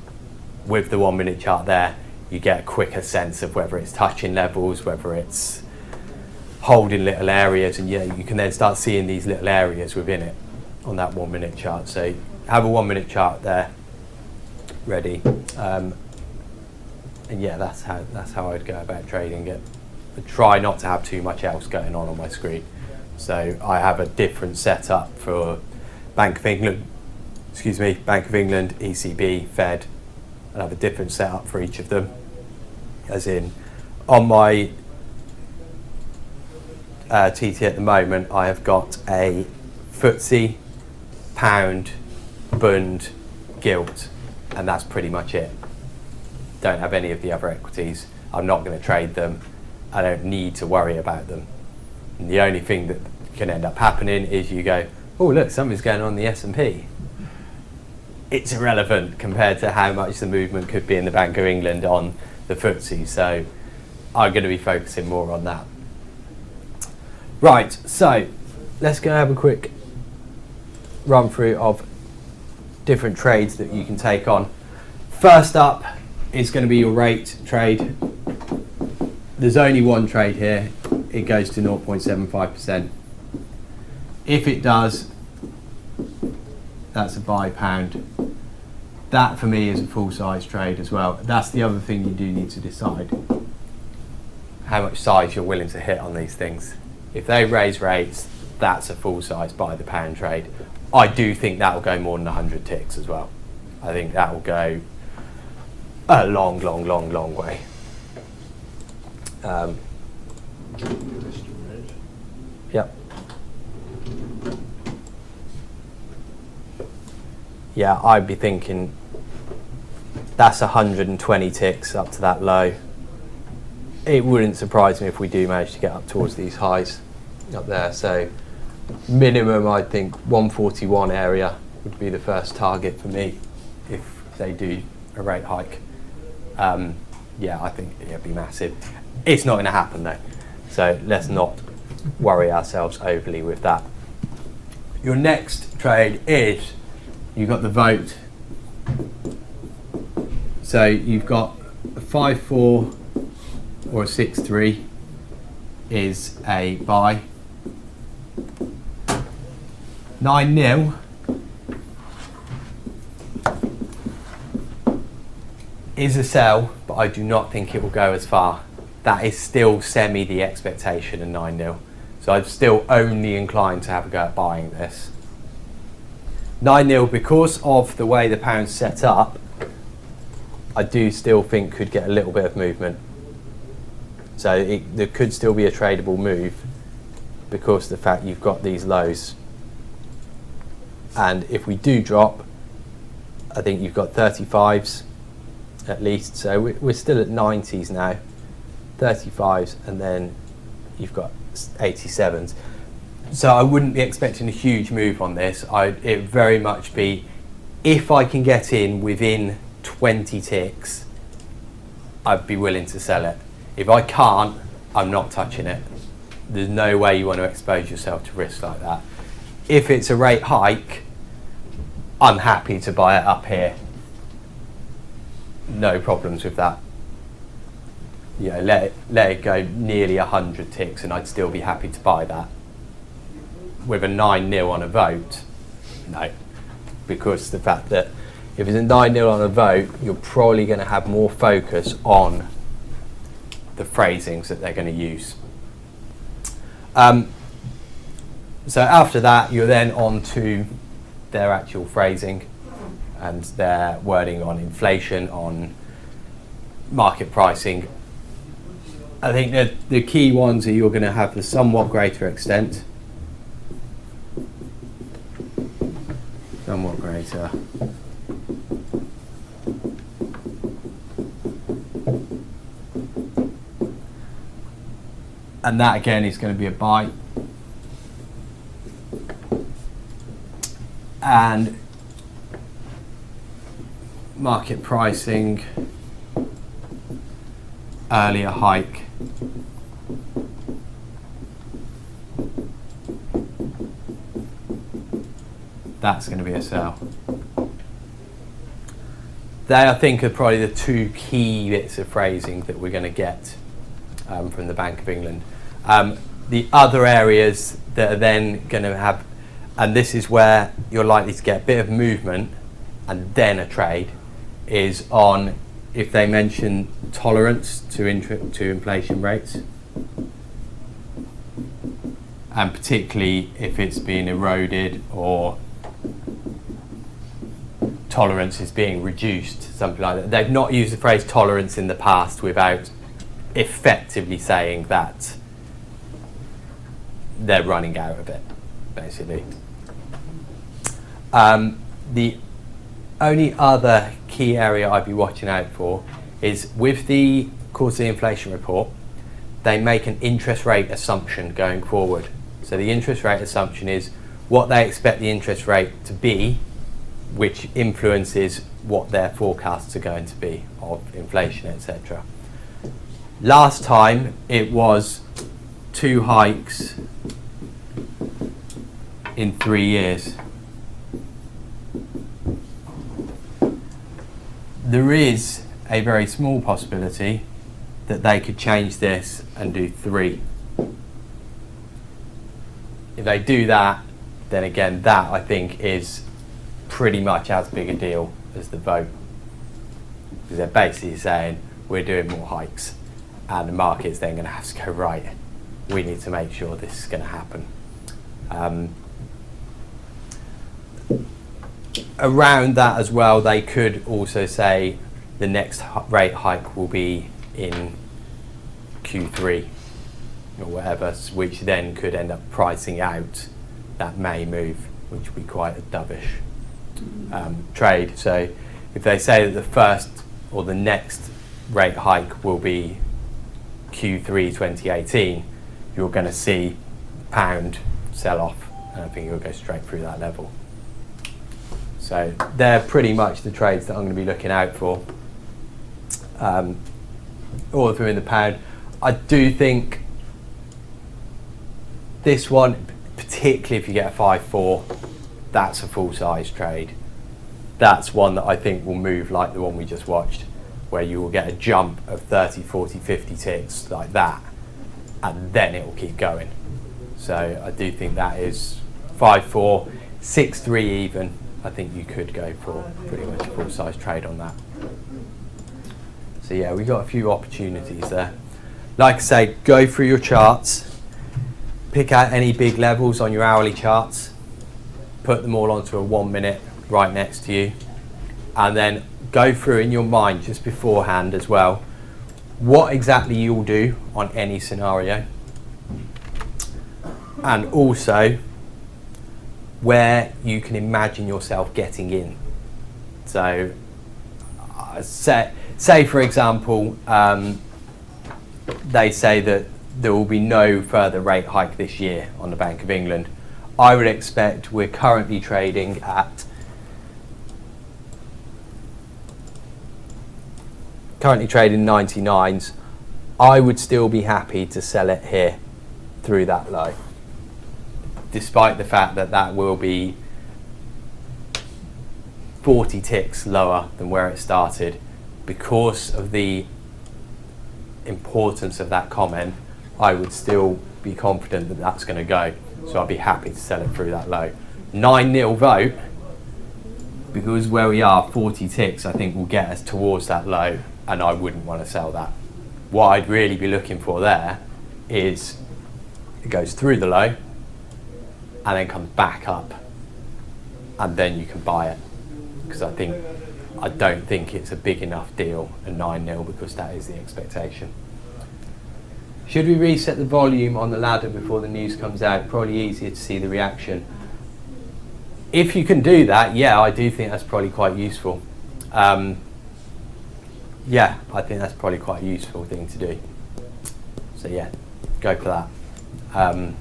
with the 1 minute chart there, you get a quicker sense of whether it's touching levels, whether it's holding little areas, and you can then start seeing these little areas within it on that 1 minute chart. So have a 1 minute chart there ready, and yeah, that's how I'd go about trading it. I try not to have too much else going on my screen, so I have a different setup for Bank of England, ECB, Fed. I have a different setup for each of them, as in on my TT at the moment I have got a FTSE, pound, bund, gilt, and that's pretty much it. Don't have any of the other equities. I'm not going to trade them. I don't need to worry about them. And the only thing that can end up happening is you go, oh look, something's going on in the S&P. It's irrelevant compared to how much the movement could be in the Bank of England on the FTSE. So I'm going to be focusing more on that. Right, so let's go have a quick run through of different trades that you can take on. First up is going to be your rate trade. There's only one trade here. It goes to 0.75%. If it does, that's a buy pound. That for me is a full size trade as well. That's the other thing you do need to decide. How much size you're willing to hit on these things. If they raise rates, that's a full size buy the pound trade. I do think that will go more than 100 ticks as well. I think that will go a long, long, long, long way. Yep. Yeah, I'd be thinking that's 120 ticks up to that low. It wouldn't surprise me if we do manage to get up towards these highs up there. So minimum, I think 141 area would be the first target for me if they do a rate hike. Yeah, I think it'd be massive. It's not going to happen though, so let's not worry ourselves overly with that. Your next trade is, you've got the vote. So you've got a 5-4 or a 6-3 is a buy. 9-0 is a sell, but I do not think it will go as far. That is still semi the expectation in 9-0. So I'm still only inclined to have a go at buying this. 9-0, because of the way the pound's set up, I do still think could get a little bit of movement. So there could still be a tradable move because of the fact you've got these lows. And if we do drop, I think you've got 35s at least. So we're still at 90s now, 35s, and then you've got 87s. So I wouldn't be expecting a huge move on this. It very much be, if I can get in within 20 ticks, I'd be willing to sell it. If I can't, I'm not touching it. There's no way you want to expose yourself to risk like that. If it's a rate hike, I'm happy to buy it up here. No problems with that. You know, let it go nearly 100 ticks and I'd still be happy to buy that. With a 9-0 on a vote, no. Because the fact that if it's a 9-0 on a vote, you're probably going to have more focus on the phrasings that they're going to use. So after that, you're then on to their actual phrasing and their wording on inflation, on market pricing. I think that the key ones are you're going to have the somewhat greater extent. Somewhat greater. And that again is going to be a buy. And market pricing, earlier hike. That's going to be a sell. They, I think, are probably the two key bits of phrasing that we're going to get from the Bank of England. The other areas that are then going to have, and this is where you're likely to get a bit of movement and then a trade, is on if they mention tolerance to inflation rates, and particularly if it's being eroded or tolerance is being reduced, something like that. They've not used the phrase tolerance in the past without effectively saying that they're running out of it, basically. The only other key area I'd be watching out for is with the quarterly inflation report, they make an interest rate assumption going forward. So the interest rate assumption is what they expect the interest rate to be, which influences what their forecasts are going to be of inflation, etc. Last time it was 2 hikes in 3 years. There is a very small possibility that they could change this and do 3. If they do that, then again, that I think is pretty much as big a deal as the vote. Because they're basically saying we're doing more hikes and the market's then going to have to go, right, we need to make sure this is going to happen. Around that as well, they could also say the next rate hike will be in Q3 or whatever, which then could end up pricing out that May move, which would be quite a dovish trade. So if they say that the first or the next rate hike will be Q3 2018, you're going to see pound sell off, and I think you'll go straight through that level. So they're pretty much the trades that I'm going to be looking out for. All through in the pound. I do think this one, particularly if you get a 5-4, that's a full size trade. That's one that I think will move like the one we just watched, where you will get a jump of 30, 40, 50 ticks like that, and then it will keep going. So I do think that is 5-4, 6-3 even. I think you could go for pretty much a full size trade on that. So yeah, we got a few opportunities there. Like I say, go through your charts, pick out any big levels on your hourly charts, put them all onto a 1 minute right next to you, and then go through in your mind just beforehand as well what exactly you'll do on any scenario, and also where you can imagine yourself getting in. So say for example, they say that there will be no further rate hike this year on the Bank of England. I would expect we're currently trading at 99s. I would still be happy to sell it here through that low, despite the fact that that will be 40 ticks lower than where it started. Because of the importance of that comment, I would still be confident that that's going to go. So I'd be happy to sell it through that low. 9-0 vote, because where we are, 40 ticks, I think will get us towards that low, and I wouldn't want to sell that. What I'd really be looking for there is it goes through the low and then comes back up, and then you can buy it. Because I don't think it's a big enough deal, a 9-0, because that is the expectation. Should we reset the volume on the ladder before the news comes out? Probably easier to see the reaction. If you can do that, yeah, I do think that's probably quite useful. Yeah, I think that's probably quite a useful thing to do. So yeah, go for that.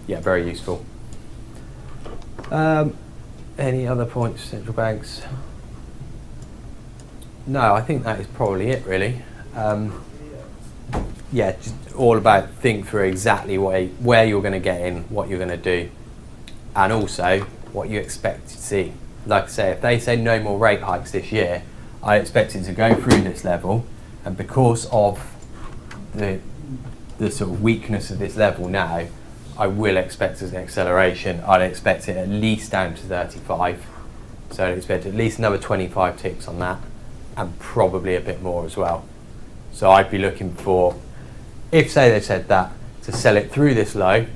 Yeah, very useful. Any other points, central banks? No, I think that is probably it, really. Yeah, just all about think through exactly where you're going to get in, what you're going to do, and also what you expect to see. Like I say, if they say no more rate hikes this year, I expect it to go through this level, and because of the sort of weakness of this level now, I will expect an acceleration. I'd expect it at least down to 35, so I'd expect at least another 25 ticks on that, and probably a bit more as well. So I'd be looking for, if say they said that, to sell it through this low,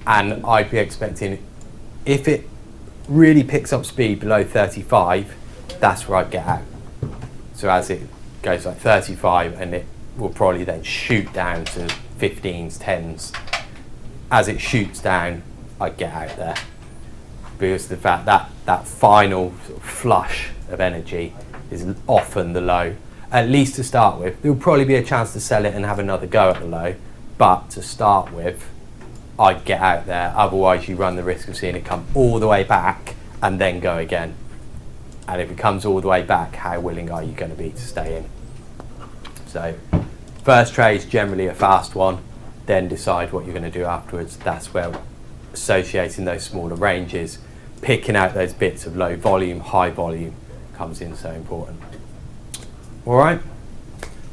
and I'd be expecting, if it really picks up speed below 35, that's where I'd get out. So as it goes like 35, and it will probably then shoot down to 15s, 10s. As it shoots down, I'd get out there. Because the fact that final sort of flush of energy is often the low. At least to start with, there will probably be a chance to sell it and have another go at the low, but to start with, I'd get out there. Otherwise, you run the risk of seeing it come all the way back and then go again. And if it comes all the way back, how willing are you going to be to stay in? So, first trade's generally a fast one, then decide what you're going to do afterwards. That's where associating those smaller ranges, picking out those bits of low volume, high volume comes in so important. All right,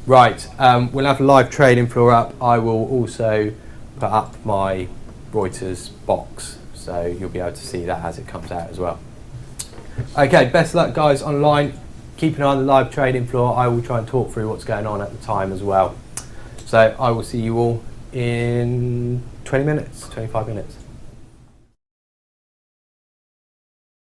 we'll have a live trading floor up. I will also put up my Reuters box, so you'll be able to see that as it comes out as well. Okay, best luck guys online. Keep an eye on the live trading floor. I will try and talk through what's going on at the time as well. So I will see you all in 20 minutes, 25 minutes.